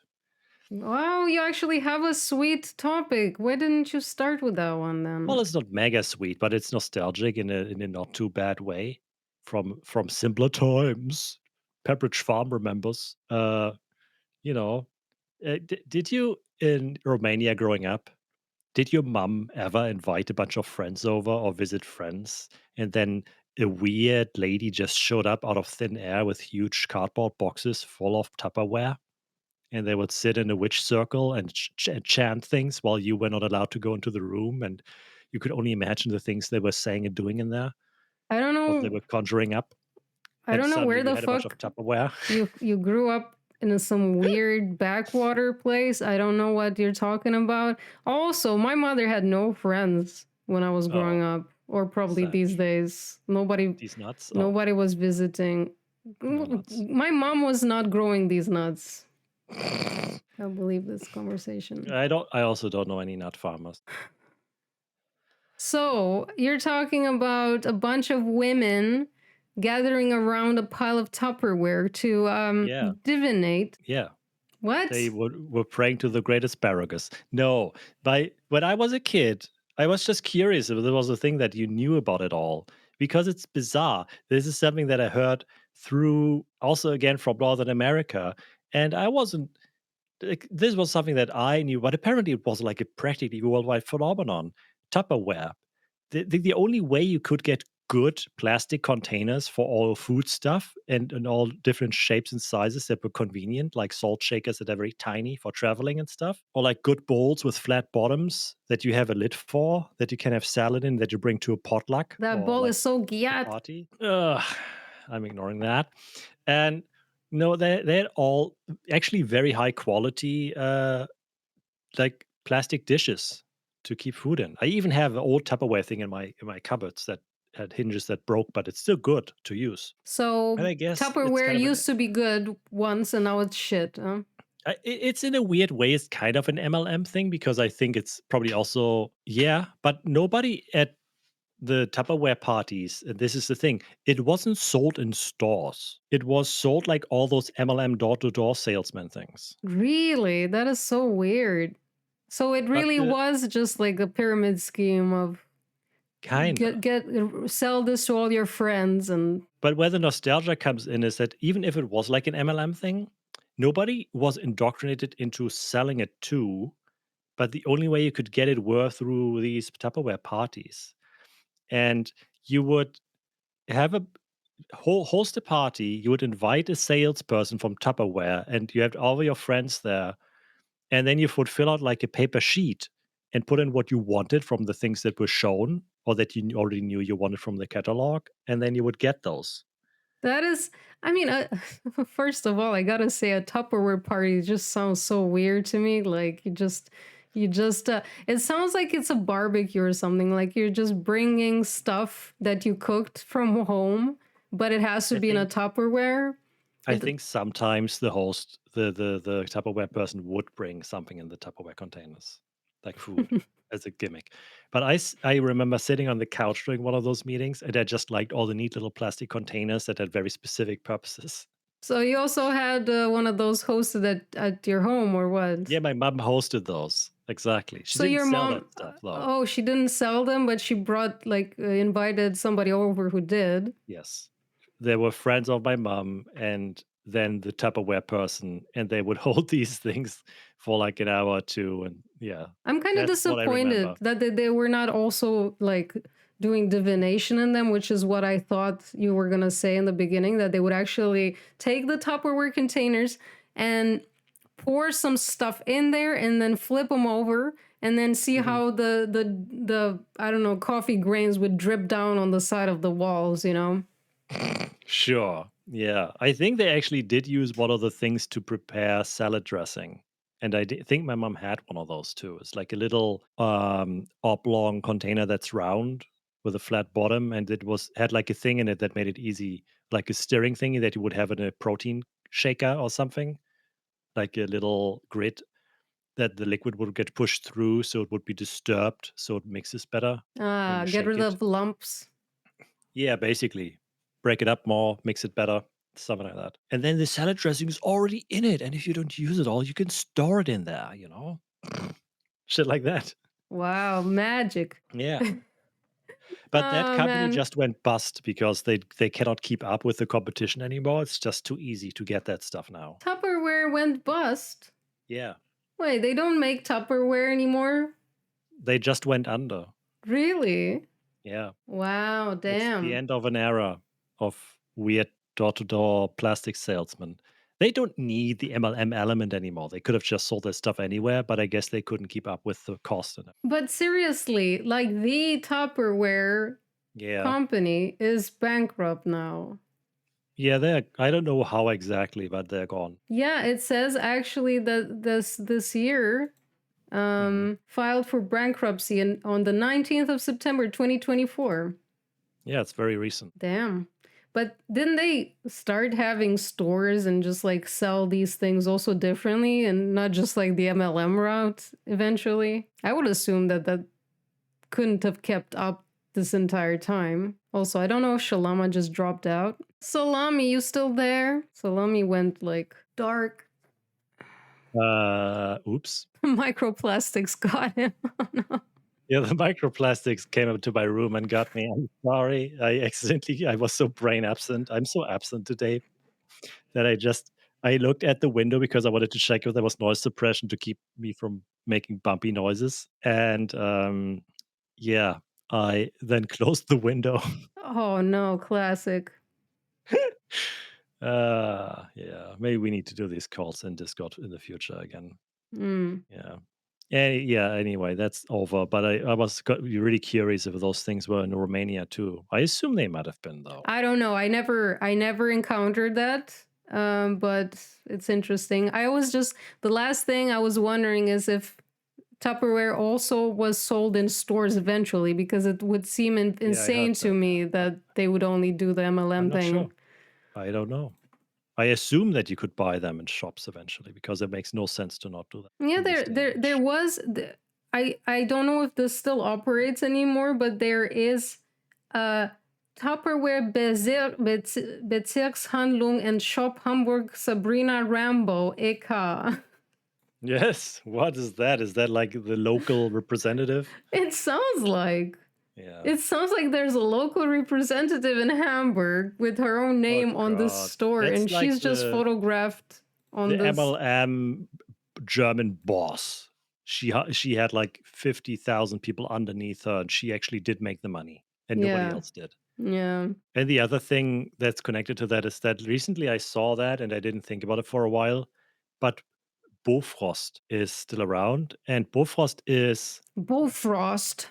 Wow, you actually have a sweet topic. Why didn't you start with that one Well, then? it's not mega sweet, but it's nostalgic in a not too bad way from simpler times. Pepperidge Farm remembers. You know, did you in Romania growing up? Did your mum ever invite a bunch of friends over or visit friends, and then a weird lady just showed up out of thin air with huge cardboard boxes full of Tupperware? And they would sit in a witch circle and chant things while you were not allowed to go into the room, and you could only imagine the things they were saying and doing in there, I don't what they know. were conjuring up, I and don't know suddenly where you the had a bunch of fuck Tupperware. you grew up in some weird backwater place. I don't know what you're talking about. Also, my mother had no friends when I was growing Oh, up, or probably sad. these days. Nobody These nuts. Oh, nobody was visiting. no nuts. My mom was not growing these nuts. Can't believe this conversation. I also don't know any nut farmers. So, you're talking about a bunch of women gathering around a pile of Tupperware to Yeah, divinate. yeah. They What? were praying to the great asparagus. No, when I was a kid, I was just curious if there was a thing that you knew about it all, because it's bizarre. This is something that I heard through also again from Northern America, and I wasn't like this was something that I knew, but apparently it was like a practically worldwide phenomenon. Tupperware. The only way you could get good plastic containers for all food stuff and in all different shapes and sizes that were convenient, like salt shakers that are very tiny for traveling and stuff, or like good bowls with flat bottoms that you have a lid for, that you can have salad in, that you bring to a potluck That or bowl like is so a gyat. party. Ugh, I'm ignoring that. And no, they're all actually very high quality, like plastic dishes to keep food in. I even have an old Tupperware thing in my cupboards that had hinges that broke, but it's still good to use. And So I guess it's Tupperware kind of used to be good once and now it's shit, huh? it's in a weird way, it's kind of an MLM thing because I think it's probably also yeah, but nobody at the Tupperware parties, and this is the thing, it wasn't sold in stores. It was sold like all those MLM door to door salesman things. Really? That is so weird. So it But really the was just like a pyramid scheme of kinda. sell this to all your friends and But where the nostalgia comes in is that even if it was like an MLM thing, nobody was indoctrinated into selling it too, but the only way you could get it were through these Tupperware parties. And you would have a host a party, you would invite a salesperson from Tupperware, and you have all of your friends there, and then you would fill out like a paper sheet and put in what you wanted from the things that were shown or that you already knew you wanted from the catalog, and then you would get those. That is, I mean, first of all, I gotta say, a Tupperware party just sounds so weird to me. Like it sounds like it's a barbecue or something. Like you're just bringing stuff that you cooked from home, but it has to I be in a think Tupperware. I It, think sometimes the host, the Tupperware person would bring something in the Tupperware containers, like food as a gimmick. But I remember sitting on the couch during one of those meetings, and I just liked all the neat little plastic containers that had very specific purposes. so you also had one of those hosted at your home or what? Yeah, my mom hosted those. Exactly. She So didn't your sell that mom, stuff though. oh, she didn't sell them, but she brought like invited somebody over who did. Yes. They were friends of my mom and then the Tupperware person, and they would hold these things for like an hour or two. And yeah, I'm kind of that's what I disappointed remember. that they were not also like doing divination in them, which is what I thought you were gonna say in the beginning, that they would actually take the Tupperware containers and pour some stuff in there and then flip them over and then see Mhm. how the I don't know, coffee grains would drip down on the side of the walls, you know? Sure. Yeah. I think they actually did use one of the things to prepare salad dressing. And think my mom had one of those too. It's like a little oblong container that's round with a flat bottom, and it was had like a thing in it that made it easy, like a stirring thingy that you would have in a protein shaker or something, like a little grid that the liquid would get pushed through so it would be disturbed so it mixes better when you Get shake rid it. of lumps. Yeah, basically. Break it up more, mix it better, something like that. And then the salad dressing is already in it. And if you don't use it all, you can store it in there, you know? Shit like that. Wow, magic. Yeah. But that Oh company man. just went bust because they cannot keep up with the competition anymore. It's just too easy to get that stuff now. Tupperware went bust. Yeah. Wait, they don't make Tupperware anymore? They just went under. Really? Yeah. Wow, It's the damn. end of an era of weird door-to-door plastic salesmen. They don't need the MLM element anymore. They could have just sold their stuff anywhere, but I guess they couldn't keep up with the cost in it. But seriously, like the Tupperware Yeah. company is bankrupt now. Yeah, they're I don't know how exactly, but they're gone. Yeah, it says actually that this year Mhm. filed for bankruptcy on the 19th of September 2024. Yeah, it's very recent. Damn. But didn't they start having stores and just like sell these things also differently and not just like the MLM route eventually? I would assume that that couldn't have kept up this entire time. Also, I don't know if Shalama just dropped out. Salami, you still there? Salami went like dark. Oops. Microplastics got him. Oh no. Yeah, the microplastics came up to my room and got me. I'm sorry. I was so brain absent. I'm so absent today that I looked at the window because I wanted to check if there was noise suppression to keep me from making bumpy noises. And yeah, I then closed the window. Oh no, classic. Yeah, maybe we need to do these calls in Discord in the future again. Mm. Yeah. Yeah, anyway, that's over. But I was really curious if those things were in Romania too. I assume they might have been, though. I don't know. I never encountered that. But it's interesting. I was just the last thing I was wondering is if Tupperware also was sold in stores eventually, because it would seem Yeah, I heard insane to that. Yeah, me but that they would only do the I'm MLM not thing. sure. I don't know. I assume that you could buy them in shops eventually because it makes no sense to not do that Yeah, in this there day and there there age. was I don't know if this still operates anymore, but there is a Tupperware Bezirkshandlung and Shop Hamburg Sabrina Rambo e.K. Yes. What is that? Is that like the local representative? It sounds like. Yeah. It sounds like there's a local representative in Hamburg with her own Oh name on this God. store, That's and like she's just photographed on the this. MLM German boss. she had like 50,000 people underneath her, and she actually did make the money, and nobody Yeah. else did. Yeah. And the other thing that's connected to that is that recently I saw that and I didn't think about it for a while, but Bofrost is still around, and Bofrost is Bofrost.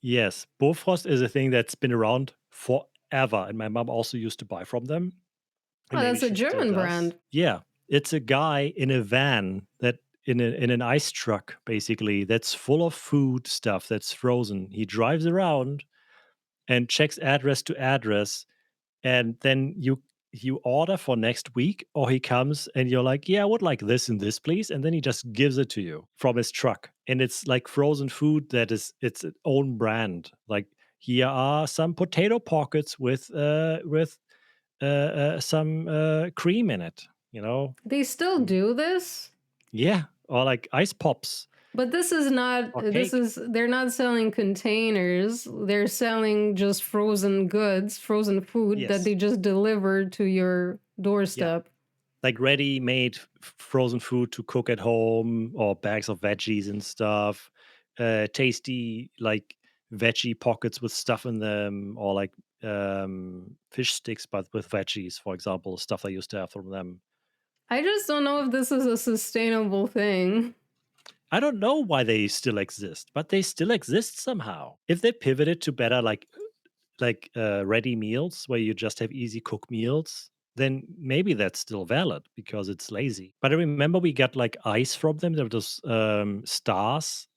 yes, Bofrost is a thing that's been around forever, and my mom also used to buy from them, and Oh, maybe that's a she still German does. brand. Yeah, it's a guy in a van that in an ice truck basically that's full of food stuff that's frozen. He drives around and checks address to address, and then you order for next week, or he comes and you're like, yeah, I would like this and this please, and then he just gives it to you from his truck, and it's like frozen food that is its own brand. Like, here are some potato pockets with some cream in it, you know. They still Mm, do this? yeah, or like ice pops But this is not or this cake. is they're not selling containers. They're selling just frozen goods, frozen food that Yes, they just deliver to your yeah, doorstep. like ready-made frozen food to cook at home, or bags of veggies and stuff. Tasty like veggie pockets with stuff in them, or like fish sticks but with veggies, for example, stuff I used to have from them. I just don't know if this is a sustainable thing. I don't know why they still exist, but they still exist somehow. If they pivoted to better ready meals where you just have easy cook meals, then maybe that's still valid because it's lazy. But I remember we got like ice from them. There was stars,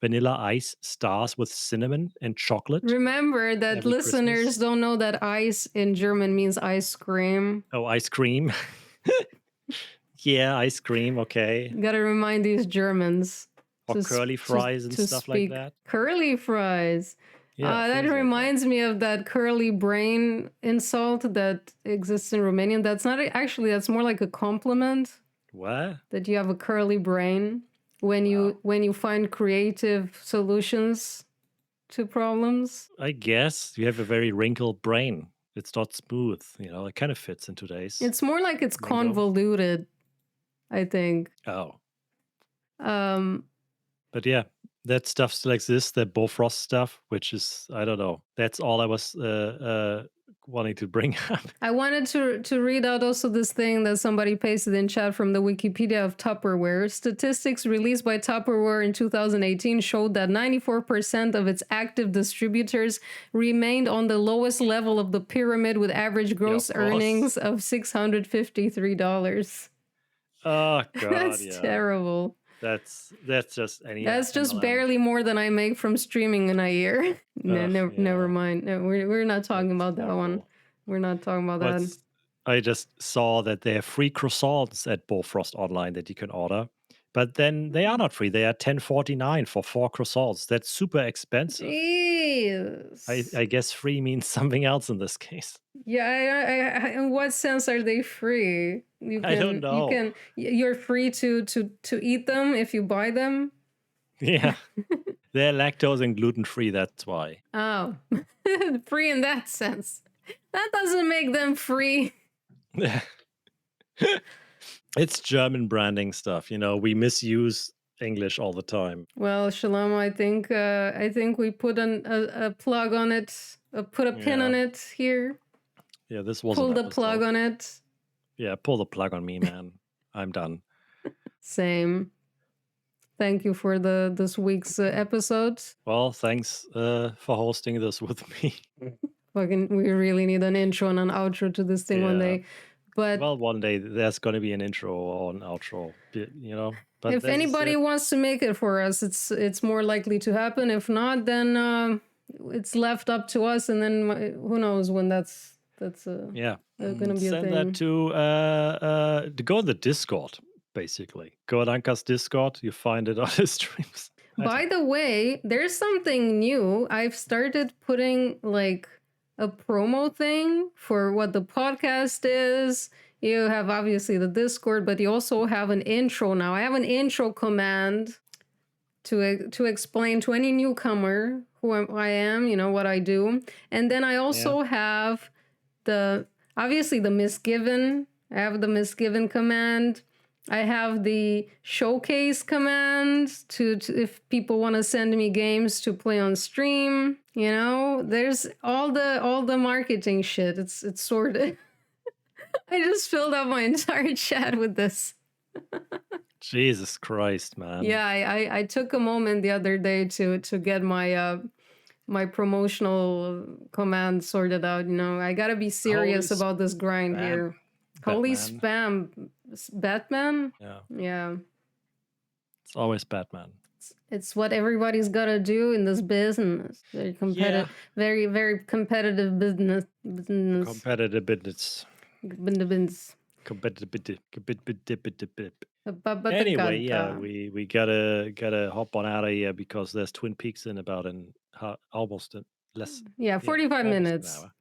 vanilla ice stars with cinnamon and chocolate Remember that every listeners Christmas. don't know that ice in German means ice cream. Oh, ice cream. Yeah, ice cream. Okay. Gotta remind these Germans Or to curly fries and to stuff like speak that. curly fries. Yeah, That things like that. reminds me of that curly brain insult that exists in Romanian. That's not actually. That's more like a compliment What? that you have a curly brain Wow. when you find creative solutions to problems. I guess you have a very wrinkled brain. It's not smooth, it kind of fits in today's It's more like it's lingo. convoluted. I think. Oh. Um, But yeah, that stuff still exists, the Bofrost stuff, which is, I don't know. That's all I was wanting to bring up. I wanted to read out also this thing that somebody pasted in chat from the Wikipedia of Tupperware. Statistics released by Tupperware in 2018 showed that 94% of its active distributors remained on the lowest level of the pyramid with average Yeah, gross of course. earnings of $653. Oh god, That's yeah. terrible. That's just any That's just MLM. barely more than I make from streaming in a year. No, Ugh, never yeah, mind. No, we're not talking that's about that one. terrible. We're not talking about that. What's I just saw that there are free croissants at Bofrost online that you can order. But then they are not free. They are 10.49 for 4 croissants. That's super expensive. Jeez. I guess free means something else in this case. Yeah, in what sense are they free? I don't know. You're free to eat them if you buy them. Yeah. They're lactose and gluten free, that's why. Oh, free in that sense. That doesn't make them free. It's German branding stuff, we misuse English all the time. Well, Shalom, I think we put a plug on it. Put a pin Yeah. on it here. Yeah, this was an Pull the plug episode. on it. Yeah, pull the plug on me, man. I'm done. Same. Thank you for the this week's episode. Well, thanks for hosting this with me. Fucking, we really need an intro and an outro to this thing one Yeah. day. But Well, one day there's going to be an intro or an outro, but if this is anybody it. wants to make it for us, it's more likely to happen. If not, then it's left up to us, and then who knows when that's Yeah. gonna be a Send that thing. to go on the Discord, basically. Go on Anka's Discord. You find it on his streams. I By don't the way, there's something new. I've started putting like a promo thing for what the podcast is. You have obviously the Discord, but you also have an intro now. I have an intro command to explain to any newcomer I am, what I do. And then I Yeah. also have the obviously the misgiven. I have the misgiven command. I have the showcase command to if people want to send me games to play on stream. There's all the marketing shit. It's sorted. I just filled up my entire chat with this. Jesus Christ, man. Yeah, I took a moment the other day to get my promotional command sorted out. I gotta be Holy serious about this grind spam, here. Holy Batman. spam, Batman. Yeah, Yeah, it's always Batman. it's what everybody's gotta do in this business. Very Yeah, competitive, very competitive business. competitive business. Business. Competitive. Anyway, yeah, Ba-ba-da-ga-da. we gotta hop on out of here because there's Twin Peaks in about an almost less, Yeah, yeah, 45 almost an minutes. hour.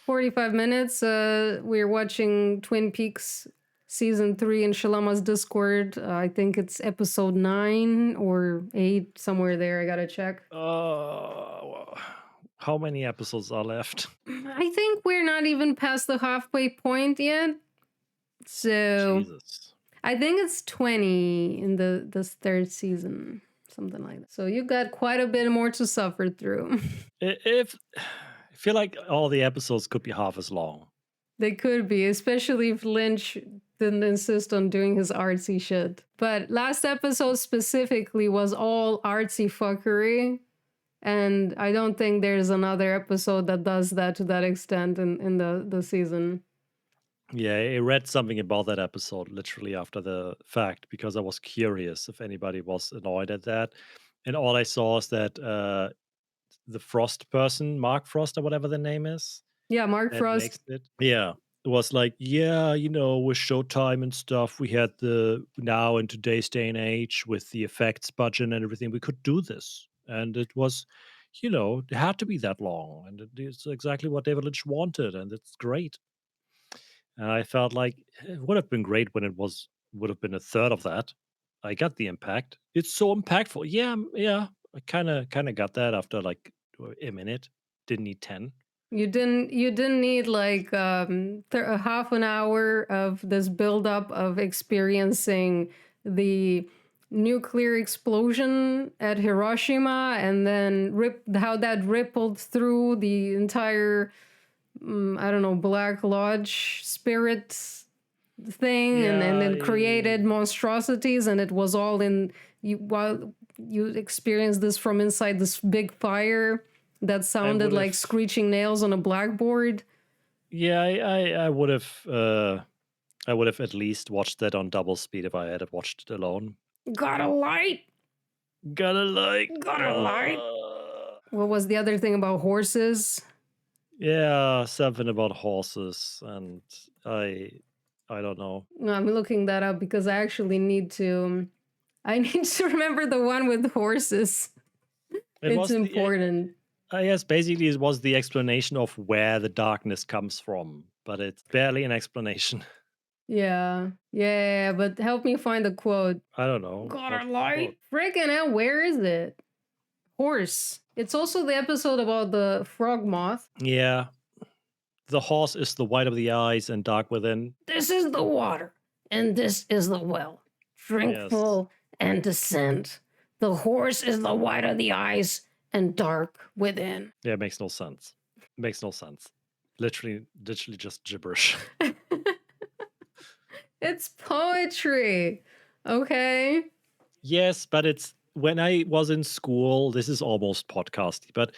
45 minutes. We're watching Twin Peaks season 3 in Shalama's Discord. I think it's episode 9 or 8, somewhere there. I gotta check. Oh, how many episodes are left? I think we're not even past the halfway point yet. So Jesus. I think it's 20 in this third season. Something like that. So you got quite a bit more to suffer through. If I feel like all the episodes could be half as long. They could be, especially if Lynch didn't insist on doing his artsy shit. But last episode specifically was all artsy fuckery. And I don't think there's another episode that does that to that extent in the season. Yeah, I read something about that episode literally after the fact because I was curious if anybody was annoyed at that. And all I saw is that the Frost person, Mark Frost or whatever the name is, Yeah, Mark that Frost. makes it. Yeah. It was like, yeah, with Showtime and stuff, we had the now in today's day and age with the effects budget and everything, we could do this. And it was, it had to be that long. And it's exactly what David Lynch wanted. And it's great. And I felt like it would have been great when would have been a third of that. I got the impact. It's so impactful. Yeah, yeah. I kind of got that after like a minute. Didn't need 10. You didn't need like a half an hour of this buildup of experiencing the nuclear explosion at Hiroshima and then how that rippled through the entire I don't know, Black Lodge spirit thing and Yeah, then created monstrosities and it was all in you while you experienced this from inside this big fire that I sounded would like have. screeching nails on a blackboard. Yeah, I would have. I would have at least watched that on double speed if I had have watched it alone. Got a light. Gotta like. Got a light. What was the other thing about horses? Yeah, something about horses, and I, I don't know. No, I'm looking that up because I actually need to. I need to remember the one with horses. It It's was the important. I guess basically it was the explanation of where the darkness comes from, but it's barely an explanation. Yeah. Yeah, but help me find the quote. I don't know Got what a quote. light. Freaking hell, where is it? Horse. It's also the episode about the frog moth. Yeah, the horse is the white of the eyes and dark within. This is the water, and this is the well. Drink Yes, full and descend. The horse is the white of the eyes and dark within. yeah, it makes no sense. Makes no sense. Literally just gibberish. It's poetry. Okay. Yes, but it's when I was in school. This is almost podcasty, but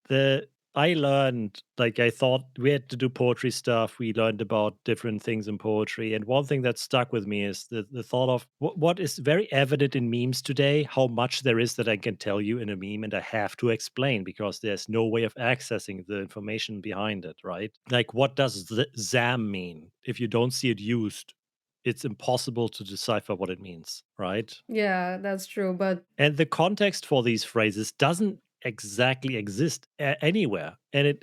the I learned like I thought we had to do poetry stuff. We learned about different things in poetry, and one thing that stuck with me is the thought of what is very evident in memes today. How much there is that I can tell you in a meme, and I have to explain because there's no way of accessing the information behind it. Right? Like, what does ZAM mean? If you don't see it used, it's impossible to decipher what it means. Right? Yeah, that's true. But And the context for these phrases doesn't exactly exist anywhere. And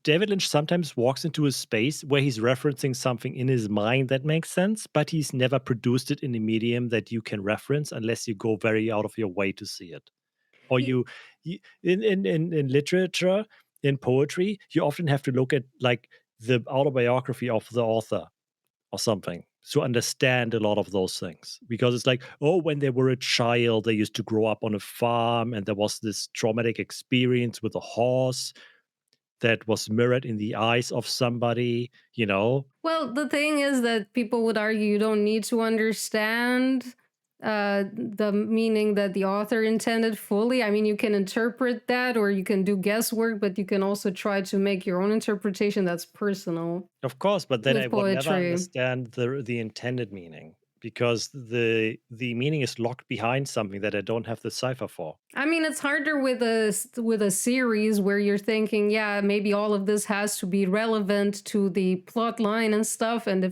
David Lynch sometimes walks into a space where he's referencing something in his mind that makes sense, but he's never produced it in a medium that you can reference unless you go very out of your way to see it. Or y- you in literature, in poetry, you often have to look at like the autobiography of the author or something. to understand a lot of those things because it's like, oh, when they were a child, they used to grow up on a farm and there was this traumatic experience with a horse that was mirrored in the eyes of somebody, you know? Well, the thing is that people would argue you don't need to understand the meaning that the author intended fully. I mean, you can interpret that or you can do guesswork, but you can also try to make your own interpretation that's personal Of course, but then I with would never poetry. understand the intended meaning because the meaning is locked behind something that I don't have the cipher for. I mean, it's harder with with a series where you're thinking, yeah, maybe all of this has to be relevant to the plot line and stuff. And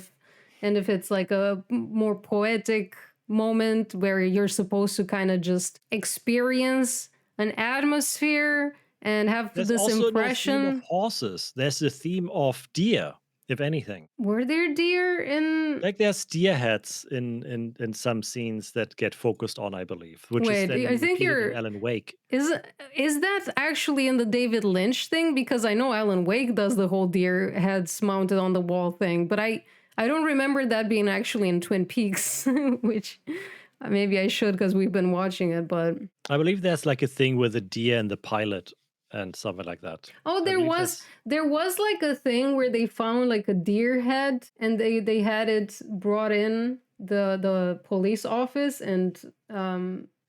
if it's like a more poetic moment where you're supposed to kind of just experience an atmosphere and have There's this also no theme of impression. horses. There's a theme of deer, if anything. Were there deer in? Like there's deer heads in some scenes that get focused on, I believe, which is Wait, I then think repeated in you're. Alan Wake. Is is that actually in the David Lynch thing? Because I know Alan Wake does the whole deer heads mounted on the wall thing, but I don't remember that being actually in Twin Peaks, which maybe I should because we've been watching it. But I believe there's like a thing with the deer and the pilot and something like that. oh, I believe that's there was like a thing where they found like a deer head and they had it brought in the police office and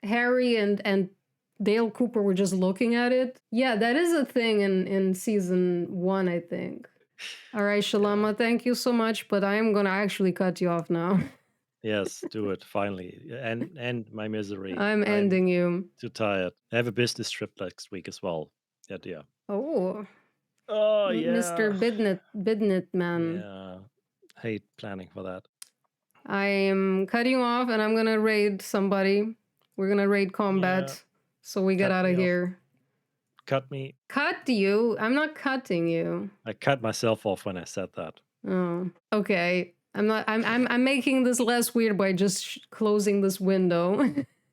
Harry and Dale Cooper were just looking at it. Yeah, that is a thing in season 1, I think. All right, yeah. Shalama, thank you so much, but I am going to actually cut you off now. Yes, do it finally. And end my misery. I'm I'm ending you. too tired. I have a business trip next week as well. Yeah, dear. Oh, Oh Mr. yeah. Bidnet man. Yeah. Hate planning for that. I am cutting you off and I'm gonna raid somebody. We're gonna raid Yeah. combat. So we get Cut out me of off. here. Cut me. Cut you? I'm not cutting you. I cut myself off when I said that. Oh. Okay. I'm making this less weird by just closing this window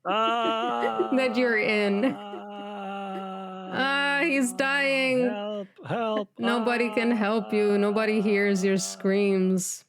that you're in. Ah, he's Ah, dying. help, help. Nobody can help you. Nobody hears your Ah. screams.